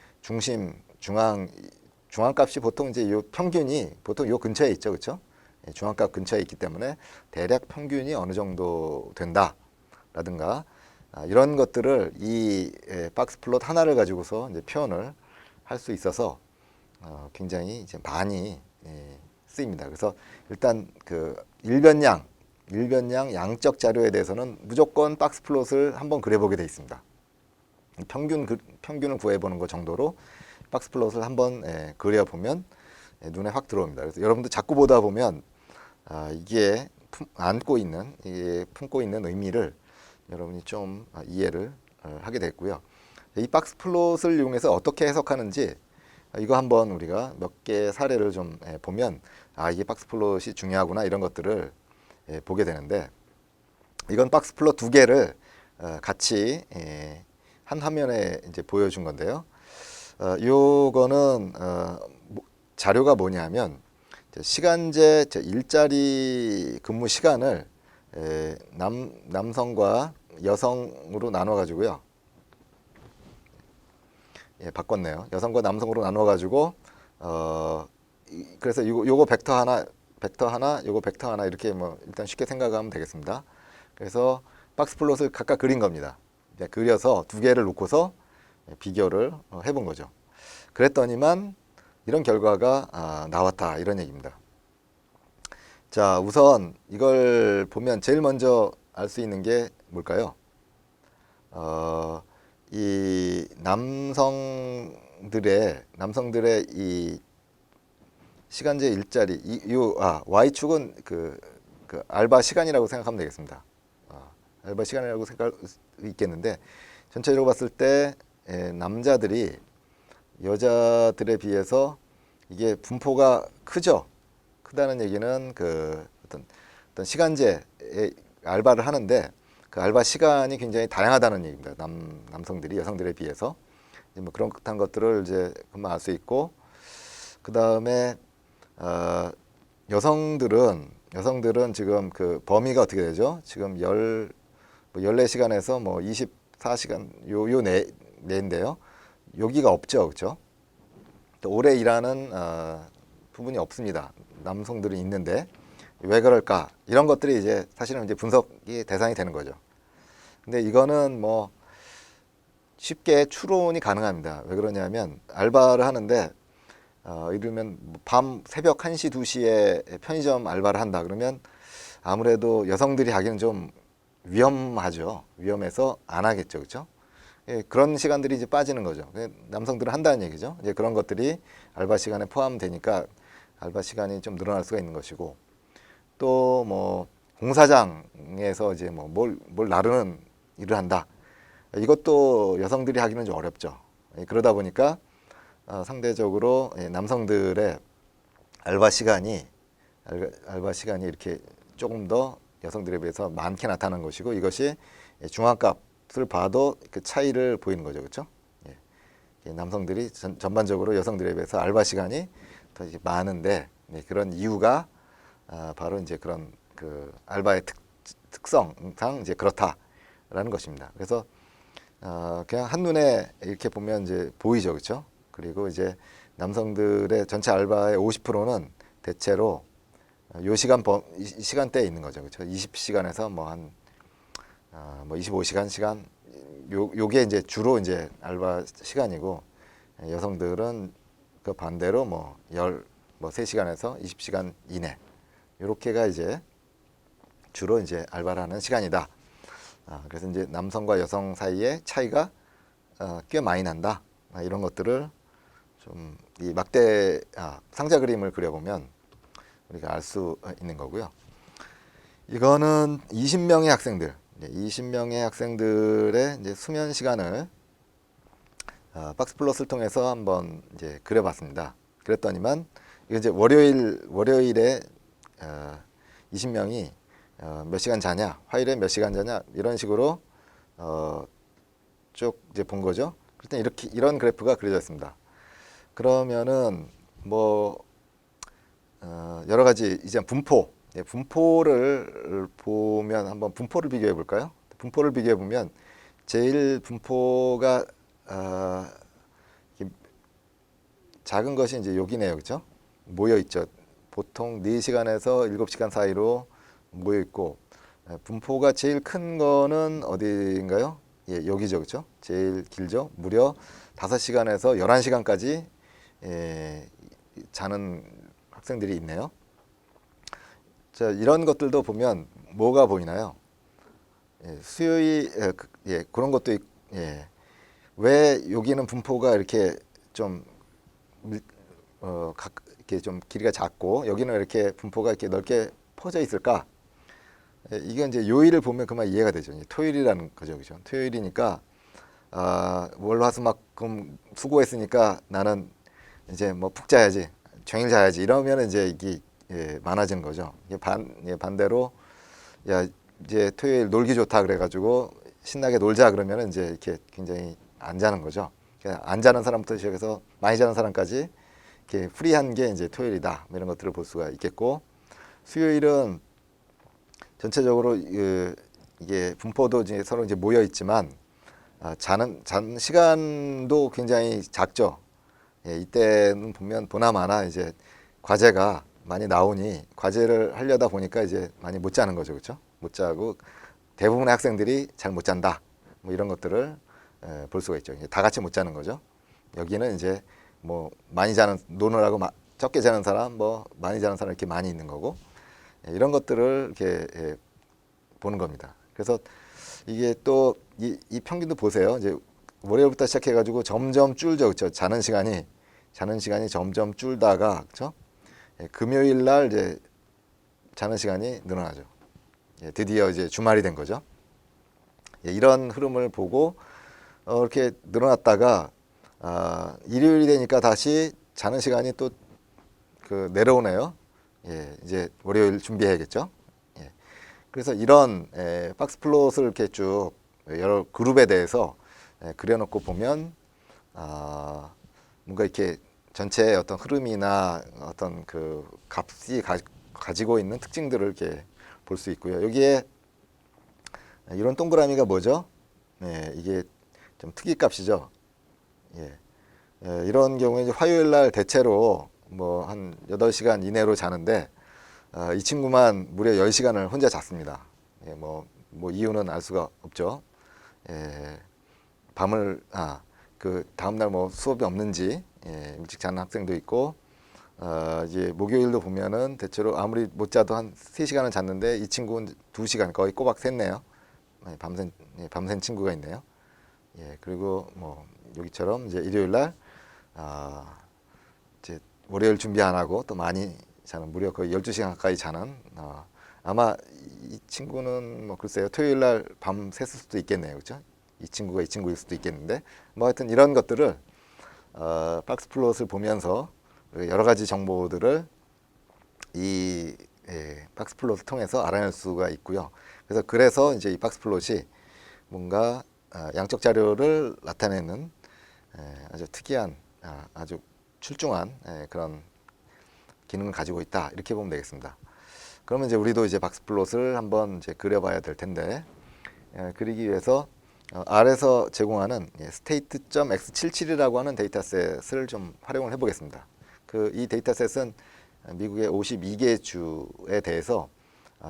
Speaker 1: 중앙값이 보통 이제 요 평균이 보통 요 근처에 있죠, 그렇죠? 중앙값 근처에 있기 때문에 대략 평균이 어느 정도 된다라든가 이런 것들을 이 박스 플롯 하나를 가지고서 이제 표현을 할 수 있어서 굉장히 이제 많이 쓰입니다. 그래서 일단 그 일변량 양적 자료에 대해서는 무조건 박스 플롯을 한번 그려보게 돼 있습니다. 평균을 구해보는 것 정도로 박스 플롯을 한번 그려보면 눈에 확 들어옵니다. 그래서 여러분들 자꾸 보다 보면 이게 품고 있는 의미를 여러분이 좀 이해를 하게 됐고요. 이 박스 플롯을 이용해서 어떻게 해석하는지 이거 한번 우리가 몇 개 사례를 좀 보면 이게 박스 플롯이 중요하구나 이런 것들을 보게 되는데, 이건 박스 플롯 두 개를 같이 한 화면에 이제 보여준 건데요. 요거는 자료가 뭐냐면 시간제 일자리 근무 시간을 남성과 여성으로 나눠 가지고요. 바꿨네요. 여성과 남성으로 나눠 가지고 그래서 요거 벡터 하나, 요거 벡터 하나 이렇게 뭐 일단 쉽게 생각하면 되겠습니다. 그래서 박스 플롯을 각각 그린 겁니다. 그려서 두 개를 놓고서 비교를 해본 거죠. 그랬더니만 이런 결과가 나왔다 이런 얘기입니다. 자, 우선 이걸 보면 제일 먼저 알 수 있는 게 뭘까요? 이 남성들의 이 시간제 일자리 Y축은 그 알바 시간이라고 생각하면 되겠습니다. 알바 시간이라고 생각할 수 있겠는데, 전체적으로 봤을 때 남자들이 여자들에 비해서 이게 분포가 크죠. 크다는 얘기는 그 어떤 시간제에 알바를 하는데 그 알바 시간이 굉장히 다양하다는 얘기입니다. 남성들이 여성들에 비해서 이제 뭐 그런 것들을 이제 금방 알 수 있고, 그 다음에 여성들은 지금 그 범위가 어떻게 되죠? 지금 14시간에서 뭐 24시간 요 내인데요. 여기가 없죠, 그렇죠? 오래 일하는 부분이 없습니다. 남성들은 있는데 왜 그럴까? 이런 것들이 이제 사실은 이제 분석이 대상이 되는 거죠. 근데 이거는 뭐 쉽게 추론이 가능합니다. 왜 그러냐면 알바를 하는데 예를 들면 새벽 1시, 2시에 편의점 알바를 한다 그러면 아무래도 여성들이 하기는 좀 위험하죠. 위험해서 안 하겠죠, 그렇죠? 그런 시간들이 이제 빠지는 거죠. 남성들은 한다는 얘기죠. 이제 그런 것들이 알바 시간에 포함되니까 알바 시간이 좀 늘어날 수가 있는 것이고, 또 뭐 공사장에서 이제 뭐 뭘 나르는 일을 한다. 이것도 여성들이 하기는 좀 어렵죠. 그러다 보니까 상대적으로 남성들의 알바 시간이 이렇게 조금 더 여성들에 비해서 많게 나타나는 것이고, 이것이 중앙값을 봐도 그 차이를 보이는 거죠, 그렇죠? 남성들이 전반적으로 여성들에 비해서 알바 시간이 더 많은데, 그런 이유가 바로 이제 그런 그 알바의 특성상 이제 그렇다라는 것입니다. 그래서 그냥 한눈에 이렇게 보면 이제 보이죠, 그렇죠? 그리고 이제 남성들의 전체 알바의 50%는 대체로 요 시간대에 있는 거죠, 그렇죠? 20시간에서 뭐 25시간 요게 이제 주로 이제 알바 시간이고, 여성들은 그 반대로 뭐 3시간에서 20시간 이내 요렇게가 이제 주로 이제 알바를 하는 시간이다. 그래서 이제 남성과 여성 사이의 차이가 꽤 많이 난다. 이런 것들을 좀 이 막대 상자 그림을 그려보면 우리가 알 수 있는 거고요. 이거는 20명의 학생들, 20명의 학생들의 이제 수면 시간을 박스 플롯을 통해서 한번 이제 그려봤습니다. 그랬더니만 이게 이제 월요일에 20명이 몇 시간 자냐, 화요일에 몇 시간 자냐 이런 식으로 쭉 이제 본 거죠. 그랬더니 이런 그래프가 그려져 있습니다. 그러면은 뭐 여러 가지 이제 분포를 보면 한번 분포를 비교해 볼까요? 분포를 비교해 보면 제일 분포가 작은 것이 이제 여기네요, 그렇죠? 모여 있죠. 보통 4시간에서 7시간 사이로 모여 있고, 분포가 제일 큰 거는 어디인가요? 예, 여기죠, 그렇죠? 제일 길죠. 무려 5시간에서 11시간까지 자는 학생들이 있네요. 자, 이런 것들도 보면 뭐가 보이나요? 예, 수요일 그런 것도 예, 왜 여기는 분포가 이렇게 좀 이렇게 좀 길이가 작고 여기는 이렇게 분포가 이렇게 넓게 퍼져 있을까? 예, 이게 이제 요일을 보면 그만 이해가 되죠. 이제 토요일이라는 거죠, 그죠? 토요일이니까 월화수목금 수고했으니까 나는 이제 뭐 푹 자야지, 종일 자야지 이러면 이제 이게 많아지는 거죠. 이게 반대로 야 이제 토요일 놀기 좋다 그래가지고 신나게 놀자 그러면 이제 이렇게 굉장히 안 자는 거죠. 안 자는 사람부터 시작해서 많이 자는 사람까지 이렇게 프리한 게 이제 토요일이다. 뭐 이런 것들을 볼 수가 있겠고, 수요일은 전체적으로 이게 분포도 이제 서로 이제 모여 있지만 자는 시간도 굉장히 작죠. 예, 이때는 보면 보나마나 이제 과제가 많이 나오니 과제를 하려다 보니까 이제 많이 못 자는 거죠, 그렇죠? 못 자고 대부분의 학생들이 잘 못 잔다. 뭐 이런 것들을 볼 수가 있죠. 다 같이 못 자는 거죠. 여기는 이제 뭐 많이 자는 노느라고 적게 자는 사람, 뭐 많이 자는 사람 이렇게 많이 있는 거고 이런 것들을 이렇게 보는 겁니다. 그래서 이게 또 이 평균도 보세요. 이제 월요일부터 시작해가지고 점점 줄죠, 그렇죠? 자는 시간이 점점 줄다가 그렇죠? 금요일 날 이제 자는 시간이 늘어나죠. 드디어 이제 주말이 된 거죠. 이런 흐름을 보고 이렇게 늘어났다가 일요일이 되니까 다시 자는 시간이 또 그 내려오네요. 이제 월요일 준비해야겠죠. 그래서 이런 박스 플롯을 이렇게 쭉 여러 그룹에 대해서 그려놓고 보면 뭔가 이렇게 전체의 어떤 흐름이나 어떤 그 값이 가지고 있는 특징들을 이렇게 볼 수 있고요. 여기에 이런 동그라미가 뭐죠? 이게 좀 특이값이죠. 이런 경우에 이제 화요일 날 대체로 뭐 한 8시간 이내로 자는데 이 친구만 무려 10시간을 혼자 잤습니다. 뭐 이유는 알 수가 없죠. 밤을 그 다음날 뭐 수업이 없는지 일찍 자는 학생도 있고 이제 목요일도 보면은 대체로 아무리 못 자도 한 3시간은 잤는데 이 친구는 2시간 거의 꼬박 샜네요. 밤샌 친구가 있네요. 그리고 뭐 여기처럼 이제 일요일 날 이제 월요일 준비 안 하고 또 많이 자는 무려 거의 12시간 가까이 자는 아마 이 친구는 뭐 글쎄요 토요일 날 밤 샜을 수도 있겠네요, 그렇죠? 이 친구가 이 친구일 수도 있겠는데 뭐 하여튼 이런 것들을 박스 플롯을 보면서 여러 가지 정보들을 이 박스 플롯을 통해서 알아낼 수가 있고요. 그래서 이제 이 박스 플롯이 뭔가 양적 자료를 나타내는 아주 특이한 아주 출중한 그런 기능을 가지고 있다 이렇게 보면 되겠습니다. 그러면 이제 우리도 이제 박스 플롯을 한번 이제 그려봐야 될 텐데 그리기 위해서 R에서 제공하는 state.x77이라고 하는 데이터셋을 좀 활용을 해보겠습니다. 이 데이터셋은 미국의 52개 주에 대해서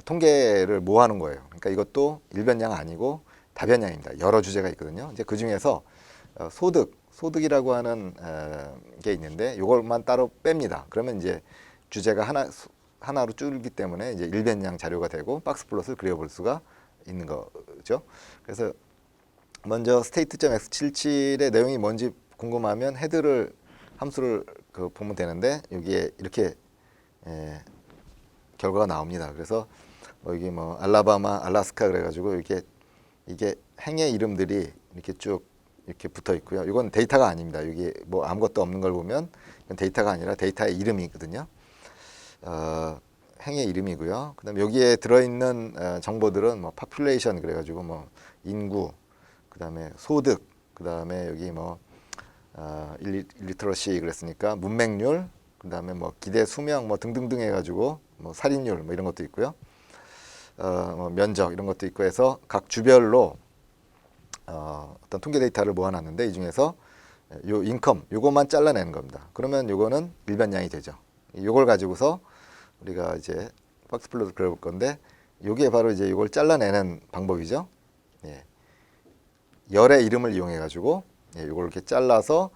Speaker 1: 통계를 모아놓은 거예요. 그러니까 이것도 일변량 아니고 다변량입니다. 여러 주제가 있거든요. 이제 그 중에서 소득이라고 하는 게 있는데 이걸만 따로 뺍니다. 그러면 이제 주제가 하나로 줄기 때문에 이제 일변량 자료가 되고 박스 플롯을 그려볼 수가 있는 거죠. 그래서 먼저 state.x77의 내용이 뭔지 궁금하면 함수를 보면 되는데 여기에 이렇게 결과가 나옵니다. 그래서 여기 뭐 알라바마, 알라스카 그래가지고 이게 행의 이름들이 이렇게 쭉 이렇게 붙어 있고요. 이건 데이터가 아닙니다. 여기 뭐 아무것도 없는 걸 보면 이건 데이터가 아니라 데이터의 이름이거든요. 행의 이름이고요. 그다음에 여기에 들어있는 정보들은 뭐 population 그래가지고 뭐 인구, 그다음에 소득, 그다음에 여기 뭐 일리터러시 그랬으니까 문맹률, 그다음에 뭐 기대 수명 뭐 등등등 해가지고 뭐 살인율 뭐 이런 것도 있고요. 뭐 면적 이런 것도 있고 해서 각 주별로 어떤 통계 데이터를 모아놨는데 이 중에서 요 인컴 요것만 잘라내는 겁니다. 그러면 요거는 일반량이 되죠. 요걸 가지고서 우리가 이제 박스 플롯을 그려볼 건데 요게 바로 이제 요걸 잘라내는 방법이죠. 열의 이름을 이용해 가지고 이걸 이렇게 잘라서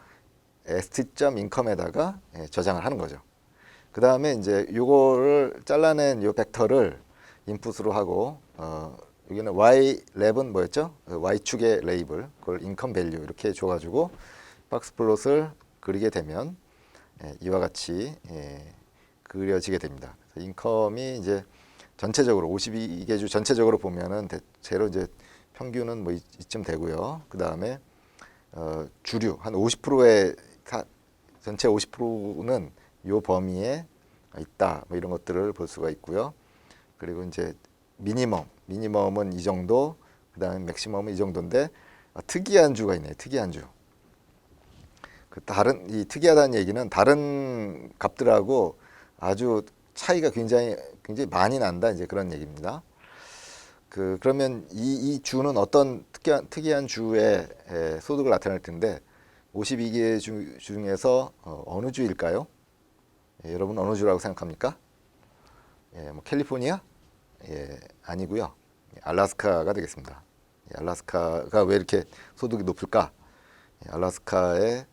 Speaker 1: st.income에다가 저장을 하는 거죠. 그 다음에 이제 이거를 잘라낸 이 벡터를 인풋으로 하고 여기는 y11 뭐였죠? y축의 레이블 그걸 income value 이렇게 줘가지고 박스 플롯을 그리게 되면 이와 같이 그려지게 됩니다. 인컴이 이제 전체적으로 52개 주 전체적으로 보면은 대체로 이제 평균은 뭐 이쯤 되고요. 그 다음에 주류 한 50%의 전체 50%는 요 범위에 있다. 뭐 이런 것들을 볼 수가 있고요. 그리고 이제 미니멈은 이 정도, 그 다음에 맥시멈은 이 정도인데 특이한 주가 있네요. 특이한 주. 그 다른 이 특이하다는 얘기는 다른 값들하고 아주 차이가 굉장히 많이 난다. 이제 그런 얘기입니다. 그러면 이 주는 어떤 특이한 주의 소득을 나타낼 텐데 52개 주 중에서 어느 주일까요? 여러분 어느 주라고 생각합니까? 뭐 캘리포니아? 아니고요. 알래스카가 되겠습니다. 알래스카가 왜 이렇게 소득이 높을까? 알래스카에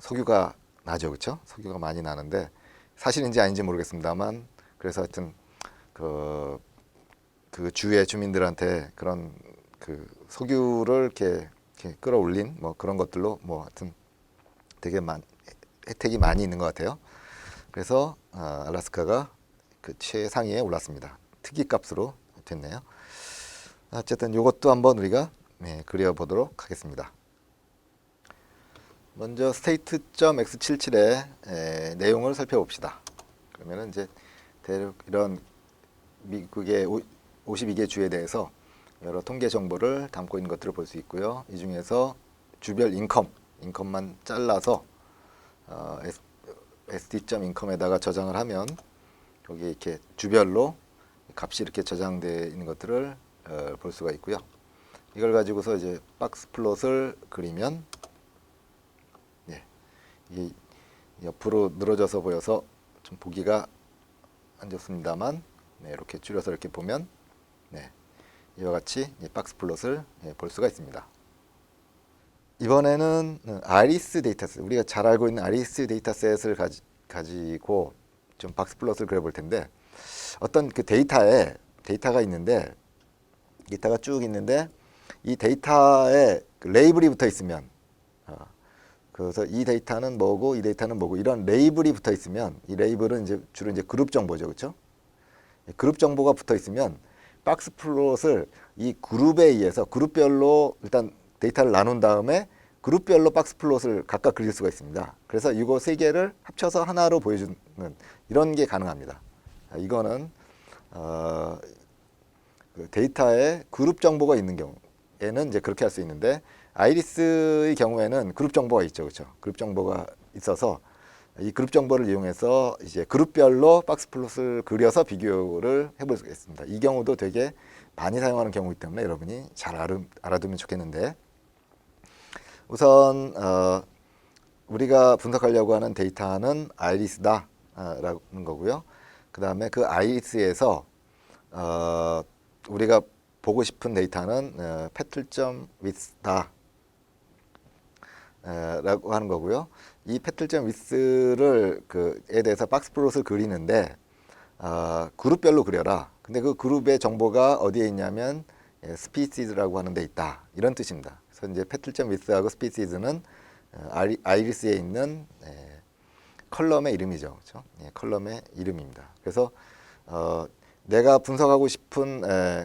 Speaker 1: 석유가 나죠, 그렇죠? 석유가 많이 나는데 사실인지 아닌지 모르겠습니다만 그래서 하여튼 그 주의 주민들한테 그런 그 석유를 이렇게 끌어올린 뭐 그런 것들로 뭐 하여튼 되게 혜택이 많이 있는 것 같아요. 그래서 알래스카가 그 최상위에 올랐습니다. 특이값으로 됐네요. 어쨌든 이것도 한번 우리가 그려보도록 하겠습니다. 먼저 state.x77의 내용을 살펴봅시다. 그러면은 이제 대략 이런 미국의 52개 주에 대해서 여러 통계 정보를 담고 있는 것들을 볼 수 있고요. 이 중에서 주별 인컴만 잘라서 sd.income에다가 저장을 하면 여기 이렇게 주별로 값이 이렇게 저장되어 있는 것들을 볼 수가 있고요. 이걸 가지고서 이제 박스 플롯을 그리면 이게 옆으로 늘어져서 보여서 좀 보기가 안 좋습니다만 이렇게 줄여서 이렇게 보면 이와 같이 박스 플롯을 볼 수가 있습니다. 이번에는 아리스 데이터셋, 우리가 잘 알고 있는 아리스 데이터셋을 가지고 좀 박스 플롯을 그려볼 텐데 어떤 그 데이터가 있는데 데이터가 쭉 있는데 이 데이터에 그 레이블이 붙어 있으면 그래서 이 데이터는 뭐고 이 데이터는 뭐고 이런 레이블이 붙어 있으면 이 레이블은 이제 주로 이제 그룹 정보죠, 그렇죠? 그룹 정보가 붙어 있으면 박스 플롯을 이 그룹에 의해서 그룹별로 일단 데이터를 나눈 다음에 그룹별로 박스 플롯을 각각 그릴 수가 있습니다. 그래서 이거 세 개를 합쳐서 하나로 보여주는 이런 게 가능합니다. 이거는 그 데이터에 그룹 정보가 있는 경우에는 이제 그렇게 할 수 있는데 아이리스의 경우에는 그룹 정보가 있죠, 그렇죠? 그룹 정보가 있어서 이 그룹 정보를 이용해서 이제 그룹별로 박스 플롯을 그려서 비교를 해볼 수 있습니다. 이 경우도 되게 많이 사용하는 경우이기 때문에 여러분이 잘 알아두면 좋겠는데 우선 우리가 분석하려고 하는 데이터는 아이리스다라는 거고요. 그 다음에 그 아이리스에서 우리가 보고 싶은 데이터는 petal.width다 라고 하는 거고요. 이 petal.width를 에 대해서 박스 플롯을 그리는데 그룹별로 그려라. 근데 그 그룹의 정보가 어디에 있냐면 species라고 하는 데 있다. 이런 뜻입니다. 그래서 이제 petal.width하고 species는 아이리스에 있는 컬럼의 이름이죠. 그렇죠? 컬럼의 이름입니다. 그래서 내가 분석하고 싶은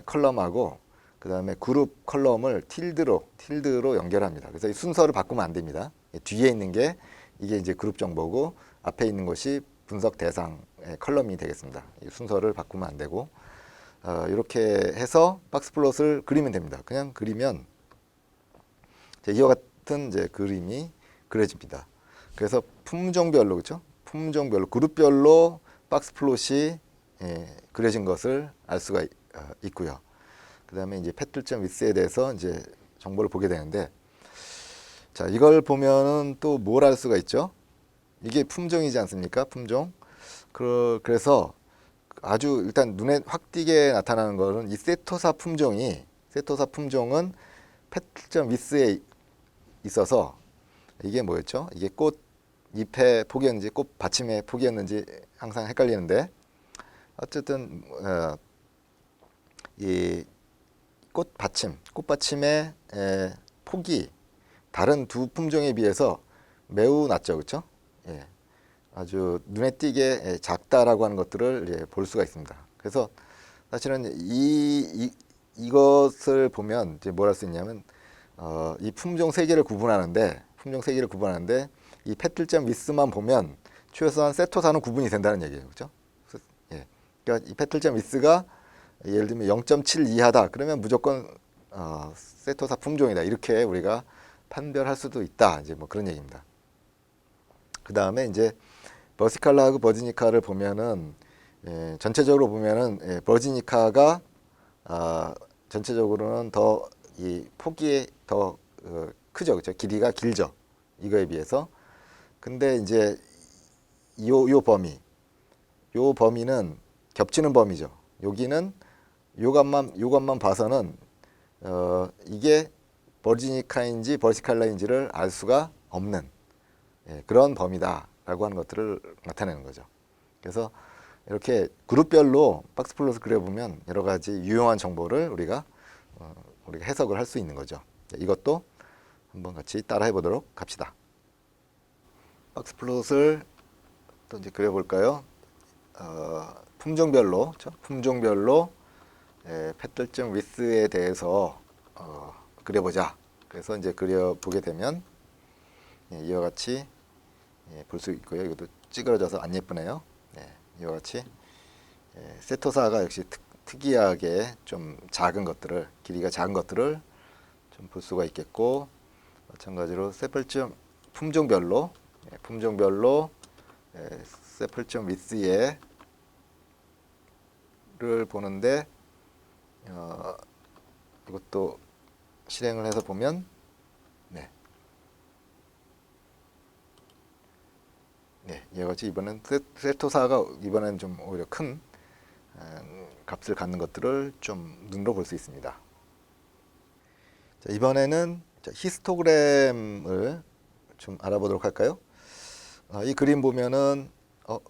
Speaker 1: 컬럼하고 그 다음에 그룹 컬럼을 틸드로 연결합니다. 그래서 이 순서를 바꾸면 안 됩니다. 뒤에 있는 게 이게 이제 그룹 정보고 앞에 있는 것이 분석 대상 컬럼이 되겠습니다. 이 순서를 바꾸면 안 되고 이렇게 해서 박스 플롯을 그리면 됩니다. 그냥 그리면 이와 같은 이제 그림이 그려집니다. 그래서 품종별로 그렇죠? 품종별로 그룹별로 박스 플롯이 그려진 것을 알 수가 있고요. 그 다음에 이제 petal.width에 대해서 이제 정보를 보게 되는데 자 이걸 보면은 또 뭘 알 수가 있죠? 이게 품종이지 않습니까? 품종. 그래서 아주 일단 눈에 확 띄게 나타나는 것은 이 세토사 품종은 패틀점 위스에 있어서 이게 뭐였죠? 이게 꽃 잎의 폭이었는지 꽃 받침의 폭이었는지 항상 헷갈리는데, 어쨌든 이 꽃받침의 폭이 다른 두 품종에 비해서 매우 낮죠, 그렇죠? 예, 아주 눈에 띄게 작다라고 하는 것들을 볼 수가 있습니다. 그래서 사실은 이것을 보면 이제 뭘 할 수 있냐면, 이 품종 세 개를 구분하는데 이 패틀점 위스만 보면 최소한 세토사는 구분이 된다는 얘기예요, 그렇죠? 예, 그러니까 이 패틀점 위스가 예를 들면 0.7 이하다 그러면 무조건 세토사 품종이다, 이렇게 우리가 판별할 수도 있다, 이제 뭐 그런 얘기입니다. 그 다음에 이제 버시칼라하고 버지니카를 보면은 전체적으로 보면은 버지니카가 전체적으로는 더 이 폭이 더 크죠, 그렇죠? 길이가 길죠, 이거에 비해서. 근데 이제 요 범위는 겹치는 범위죠. 여기는 요것만 봐서는 이게 버지니카인지 버시칼라인지를 알 수가 없는 그런 범위다라고 하는 것들을 나타내는 거죠. 그래서 이렇게 그룹별로 박스플롯을 그려보면 여러 가지 유용한 정보를 우리가 해석을 할 수 있는 거죠. 이것도 한번 같이 따라해 보도록 합시다. 박스플롯을 또 이제 그려볼까요? 품종별로, 그렇죠? 품종별로 패틀점 위스에 대해서 그려보자. 그래서 이제 그려보게 되면 이와 같이 볼 수 있고요. 이것도 찌그러져서 안 예쁘네요. 이와 같이 세토사가 역시 특이하게 좀 작은 것들을, 길이가 작은 것들을 좀 볼 수가 있겠고, 마찬가지로 세플점 품종별로 세플점 위스를 보는데 이것도 실행을 해서 보면 이와 같이 이번엔 세토사가 이번엔 좀 오히려 큰 값을 갖는 것들을 좀 눈으로 볼 수 있습니다. 자, 이번에는 히스토그램을 좀 알아보도록 할까요? 이 그림 보면은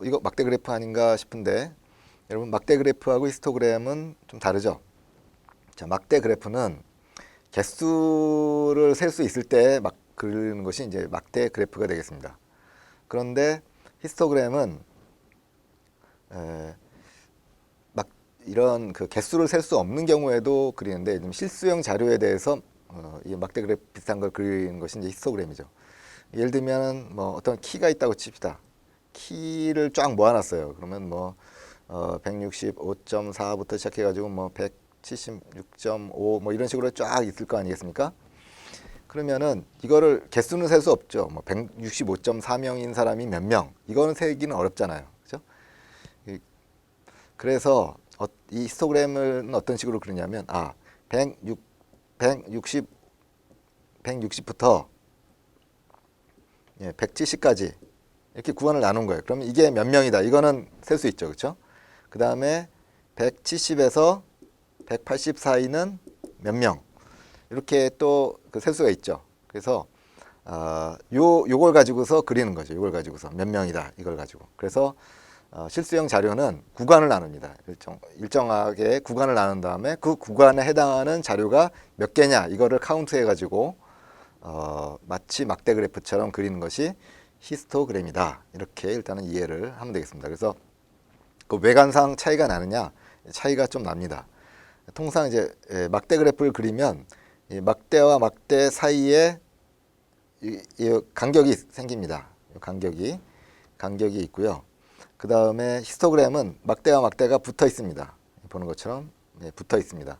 Speaker 1: 이거 막대 그래프 아닌가 싶은데, 여러분 막대 그래프하고 히스토그램은 좀 다르죠? 자, 막대 그래프는 개수를 셀 수 있을 때 막 그리는 것이 이제 막대 그래프가 되겠습니다. 그런데 히스토그램은 막 이런 그 개수를 셀 수 없는 경우에도 그리는데, 좀 실수형 자료에 대해서 이 막대 그래프 비슷한 걸 그리는 것이 이제 히스토그램이죠. 예를 들면 뭐 어떤 키가 있다고 칩시다. 키를 쫙 모아놨어요. 그러면 뭐 165.4부터 시작해가지고 뭐 176.5 뭐 이런 식으로 쫙 있을 거 아니겠습니까? 그러면은 이거를 개수는 셀 수 없죠. 뭐 165.4명인 사람이 몇 명? 이거는 세기는 어렵잖아요, 그렇죠? 그래서 이 히스토그램은 어떤 식으로 그리냐면 160부터 170까지 이렇게 구간을 나눈 거예요. 그러면 이게 몇 명이다, 이거는 셀 수 있죠, 그렇죠? 그 다음에 170에서 180 사이는 몇 명, 이렇게 또 셀 수가 있죠. 그래서 요걸 가지고서 그리는 거죠. 요걸 가지고서 몇 명이다, 이걸 가지고. 그래서 실수형 자료는 구간을 나눕니다. 일정하게 구간을 나눈 다음에 그 구간에 해당하는 자료가 몇 개냐, 이거를 카운트해 가지고 마치 막대 그래프처럼 그리는 것이 히스토그램이다, 이렇게 일단은 이해를 하면 되겠습니다. 그래서 그 외관상 차이가 나느냐? 차이가 좀 납니다. 통상 이제 막대 그래프를 그리면 이 막대와 막대 사이에 이 간격이 생깁니다. 간격이 있고요. 그 다음에 히스토그램은 막대와 막대가 붙어 있습니다. 보는 것처럼 붙어 있습니다.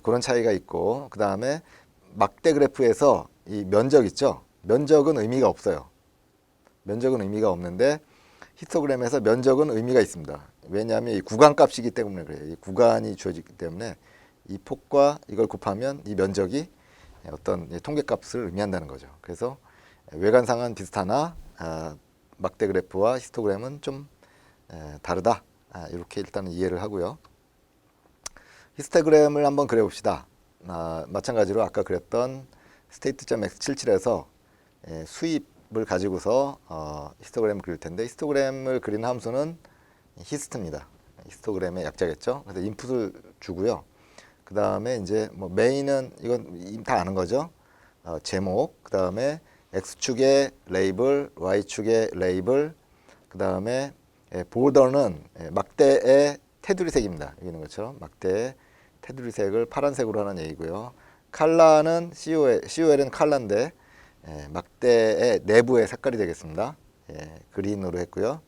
Speaker 1: 그런 차이가 있고, 그 다음에 막대 그래프에서 이 면적 있죠? 면적은 의미가 없어요. 면적은 의미가 없는데 히스토그램에서 면적은 의미가 있습니다. 왜냐하면 이 구간값이기 때문에 그래요. 이 구간이 주어지기 때문에 이 폭과 이걸 곱하면 이 면적이 어떤 통계값을 의미한다는 거죠. 그래서 외관상은 비슷하나 막대 그래프와 히스토그램은 좀 다르다, 이렇게 일단 이해를 하고요. 히스토그램을 한번 그려봅시다. 마찬가지로 아까 그렸던 state.x77에서 수입을 가지고서 히스토그램을 그릴 텐데, 히스토그램을 그리는 함수는 히스트입니다. 히스토그램의 약자겠죠. 그래서 인풋을 주고요. 그 다음에 이제 뭐 메인은 이건 다 아는 거죠. 제목, 그 다음에 x축의 레이블, y축의 레이블, 그 다음에 보더는 막대의 테두리 색입니다. 여기 있는 것처럼 막대의 테두리 색을 파란색으로 하는 얘기고요. 컬러는 COL은 컬러인데 막대의 내부의 색깔이 되겠습니다. 그린으로 했고요.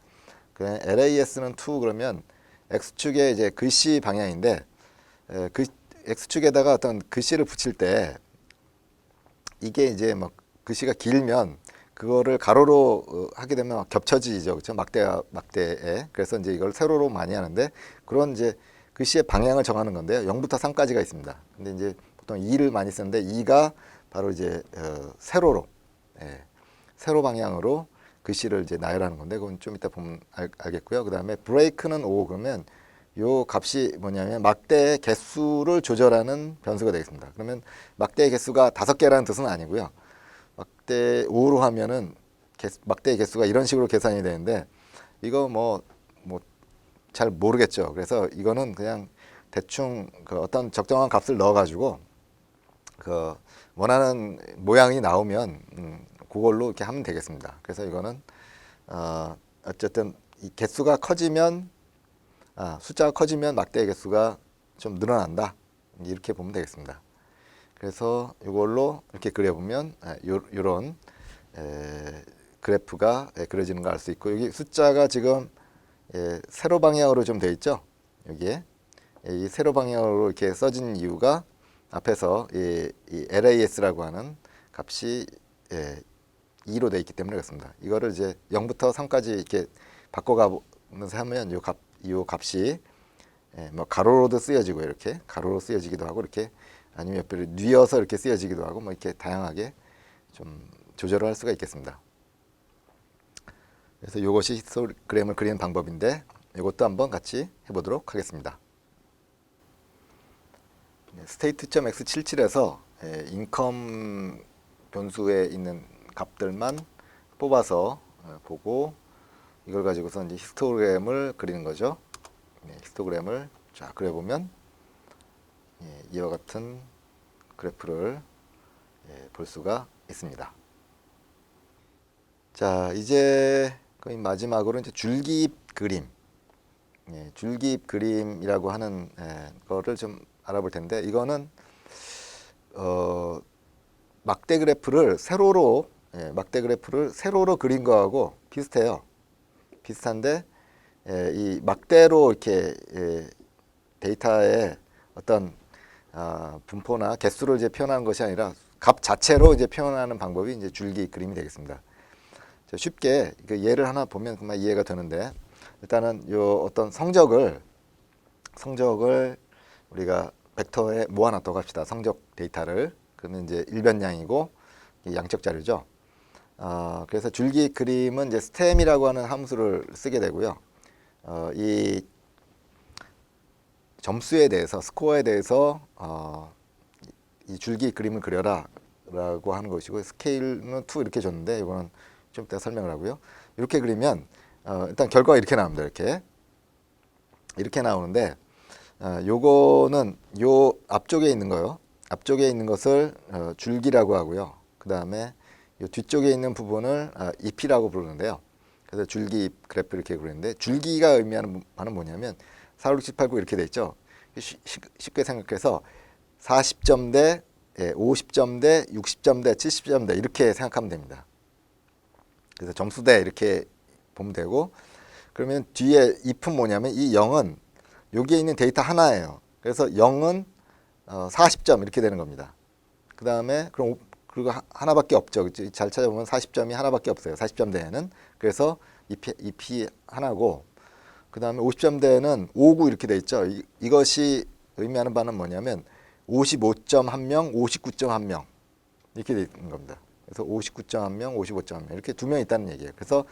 Speaker 1: 그다음에 LAS는 to 그러면 x축의 이제 글씨 방향인데, 그 x축에다가 어떤 글씨를 붙일 때 이게 이제 막 글씨가 길면 그거를 가로로 하게 되면 겹쳐지죠, 그렇죠? 막대에. 그래서 이제 이걸 세로로 많이 하는데, 그런 이제 글씨의 방향을 정하는 건데요. 0부터 3까지가 있습니다. 근데 이제 보통 2를 많이 쓰는데 2가 바로 이제 세로로, 세로 방향으로 글씨를 이제 나열하는 건데, 그건 좀 이따 보면 알겠고요. 그 다음에 브레이크는 5 그러면 요 값이 뭐냐면 막대의 개수를 조절하는 변수가 되겠습니다. 그러면 막대의 개수가 5개라는 뜻은 아니고요. 막대 5로 하면은 막대의 개수가 이런 식으로 계산이 되는데, 이거 뭐 잘 모르겠죠. 그래서 이거는 그냥 대충 그 어떤 적정한 값을 넣어 가지고 그 원하는 모양이 나오면 그걸로 이렇게 하면 되겠습니다. 그래서 이거는 어쨌든 이 개수가 커지면 숫자가 커지면 막대의 개수가 좀 늘어난다, 이렇게 보면 되겠습니다. 그래서 이걸로 이렇게 그려보면 이런 그래프가 그려지는 걸 알 수 있고, 여기 숫자가 지금 세로 방향으로 좀 되어 있죠. 여기에 이 세로 방향으로 이렇게 써진 이유가 앞에서 이 LAS라고 하는 값이 2로 되어 있기 때문에 그렇습니다. 이거를 이제 0부터 3까지 이렇게 바꿔가면서 하면 이 값이 뭐 가로로도 쓰여지고, 이렇게 가로로 쓰여지기도 하고, 이렇게 아니면 옆으로 뉘어서 이렇게 쓰여지기도 하고, 뭐 이렇게 다양하게 좀 조절을 할 수가 있겠습니다. 그래서 이것이 히스토그램을 그리는 방법인데, 이것도 한번 같이 해보도록 하겠습니다. state.x77에서 인컴 변수에 있는 값들만 뽑아서 보고, 이걸 가지고서 이제 히스토그램을 그리는 거죠. 히스토그램을 자 그려보면 이와 같은 그래프를 볼 수가 있습니다. 자, 이제 거의 마지막으로 이제 줄기입 그림, 줄기입 그림이라고 하는 거를 좀 알아볼 텐데, 이거는 막대 그래프를 세로로 그린 거하고 비슷해요. 비슷한데 이 막대로 이렇게 데이터의 어떤 분포나 개수를 이제 표현하는 것이 아니라 값 자체로 이제 표현하는 방법이 이제 줄기 그림이 되겠습니다. 쉽게 그 예를 하나 보면 정말 이해가 되는데, 일단은 요 어떤 성적을 우리가 벡터에 모아놨다고 합시다. 성적 데이터를. 그러면 이제 일변량이고 양적 자료죠. 그래서 줄기 그림은 이제 stem이라고 하는 함수를 쓰게 되고요. 이 점수에 대해서, 스코어에 대해서 이 줄기 그림을 그려라 라고 하는 것이고, 스케일은 2 이렇게 줬는데, 이거는 좀 이따 설명을 하고요. 이렇게 그리면 일단 결과가 이렇게 나옵니다. 이렇게 나오는데, 요거는 요 앞쪽에 있는 거요. 앞쪽에 있는 것을 줄기라고 하고요. 그 다음에 요 뒤쪽에 있는 부분을 잎이라고 부르는데요. 그래서 줄기 그래프 이렇게 그리는데, 줄기가 의미하는 바는 뭐냐면 4, 5, 6, 7, 8, 9 이렇게 돼 있죠. 쉽게 생각해서 40점 대 50점 대 60점 대 70점 대 이렇게 생각하면 됩니다. 그래서 점수대 이렇게 보면 되고, 그러면 뒤에 잎은 뭐냐면 이 0은 여기에 있는 데이터 하나예요. 그래서 0은 40점 이렇게 되는 겁니다. 그 다음에 그리고 하나밖에 없죠. 잘 찾아보면 40점이 하나밖에 없어요. 40점 대에는. 그래서 잎이 하나고, 그 다음에 50점 대에는 5, 9 이렇게 돼 있죠. 이것이 의미하는 바는 뭐냐면 55점 한 명, 59점 한 명 이렇게 돼 있는 겁니다. 그래서 59점 한 명, 55점 한 명 이렇게 2명 있다는 얘기예요. 그래서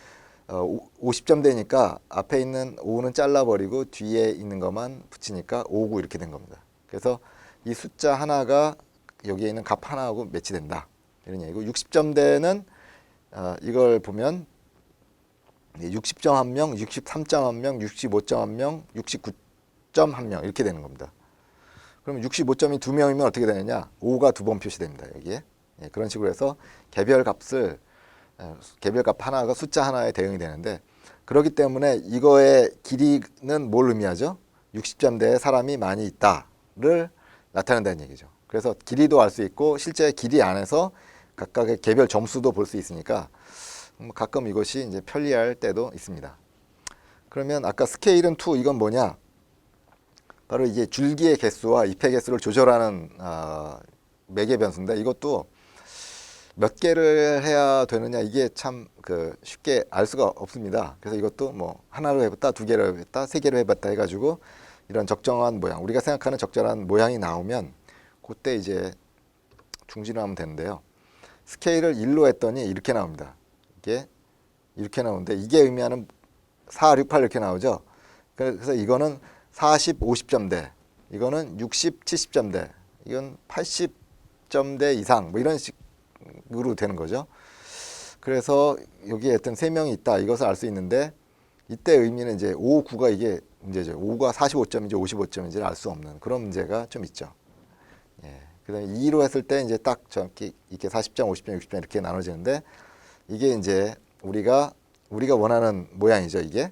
Speaker 1: 50점 되니까 앞에 있는 5는 잘라버리고 뒤에 있는 것만 붙이니까 5, 9 이렇게 된 겁니다. 그래서 이 숫자 하나가 여기에 있는 값 하나하고 매치된다 이런 얘기고 60점대는 이걸 보면 60점 한 명, 63점 한 명, 65점 한 명, 69점 한 명 이렇게 되는 겁니다. 그러면 65점이 두 명이면 어떻게 되느냐? 5가 두 번 표시됩니다. 여기에. 예, 그런 식으로 해서 개별 값 하나가 숫자 하나에 대응이 되는데 그렇기 때문에 이거의 길이는 뭘 의미하죠? 60점대에 사람이 많이 있다를 나타낸다는 얘기죠. 그래서 길이도 알 수 있고 실제 길이 안에서 각각의 개별 점수도 볼 수 있으니까 가끔 이것이 이제 편리할 때도 있습니다. 그러면 아까 스케일은 2 이건 뭐냐? 바로 이게 줄기의 개수와 잎의 개수를 조절하는 매개 변수인데 이것도 몇 개를 해야 되느냐 이게 참 쉽게 알 수가 없습니다. 그래서 이것도 뭐 하나로 해봤다, 두 개로 해봤다, 세 개로 해봤다 해가지고 이런 적정한 모양, 우리가 생각하는 적절한 모양이 나오면 그때 이제 중진을 하면 되는데요. 스케일을 1로 했더니 이렇게 나옵니다. 이게 이렇게 나오는데 이게 의미하는 4, 6, 8 이렇게 나오죠. 그래서 이거는 40, 50점대, 이거는 60, 70점대, 이건 80점대 이상 뭐 이런 식으로 되는 거죠. 그래서 여기에 어떤 세 명이 있다 이것을 알 수 있는데 이때 의미는 이제 5, 9가 이게 문제죠. 5가 45점인지 55점인지를 알 수 없는 그런 문제가 좀 있죠. 예. 그다음에 2로 했을 때 이제 딱 정확히 이렇게 40점, 50점, 60점 이렇게 나눠지는데 이게 이제 우리가 원하는 모양이죠, 이게.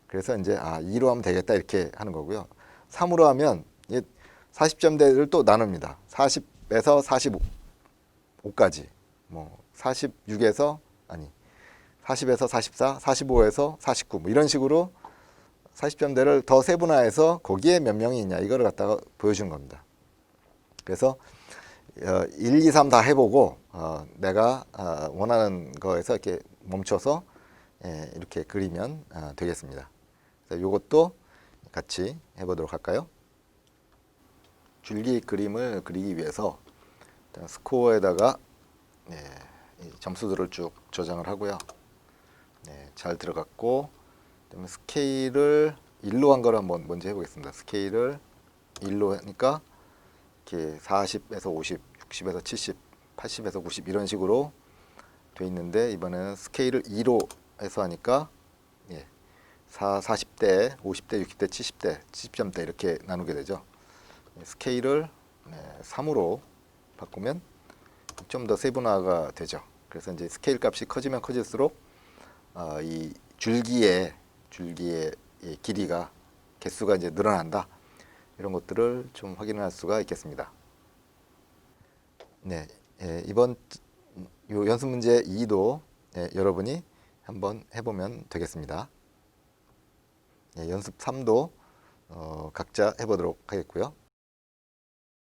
Speaker 1: 그래서 이제 2로 하면 되겠다 이렇게 하는 거고요. 3으로 하면 40점대를 또 나눕니다. 40에서 45까지. 뭐 46에서 40에서 44, 45에서 49 뭐 이런 식으로 40점대를 더 세분화해서 거기에 몇 명이 있냐 이거를 갖다가 보여주는 겁니다. 그래서 1, 2, 3 다 해보고 내가 원하는 거에서 이렇게 멈춰서 이렇게 그리면 되겠습니다. 이것도 같이 해보도록 할까요? 줄기 그림을 그리기 위해서 스코어에다가 점수들을 쭉 저장을 하고요. 잘 들어갔고 그다음에 스케일을 1로 한 거를 한번 먼저 해보겠습니다. 스케일을 1로 하니까 이렇게 40에서 50, 60에서 70, 80에서 90 이런 식으로 돼 있는데 이번에는 스케일을 2로 해서 하니까 40대, 50대, 60대, 70대, 70점대 이렇게 나누게 되죠. 스케일을 3으로 바꾸면 좀 더 세분화가 되죠. 그래서 이제 스케일 값이 커지면 커질수록 이 줄기의 길이가 개수가 이제 늘어난다. 이런 것들을 좀 확인할 수가 있겠습니다. 네, 이번 요 연습 문제 2도 여러분이 한번 해보면 되겠습니다. 연습 3도 각자 해보도록 하겠고요.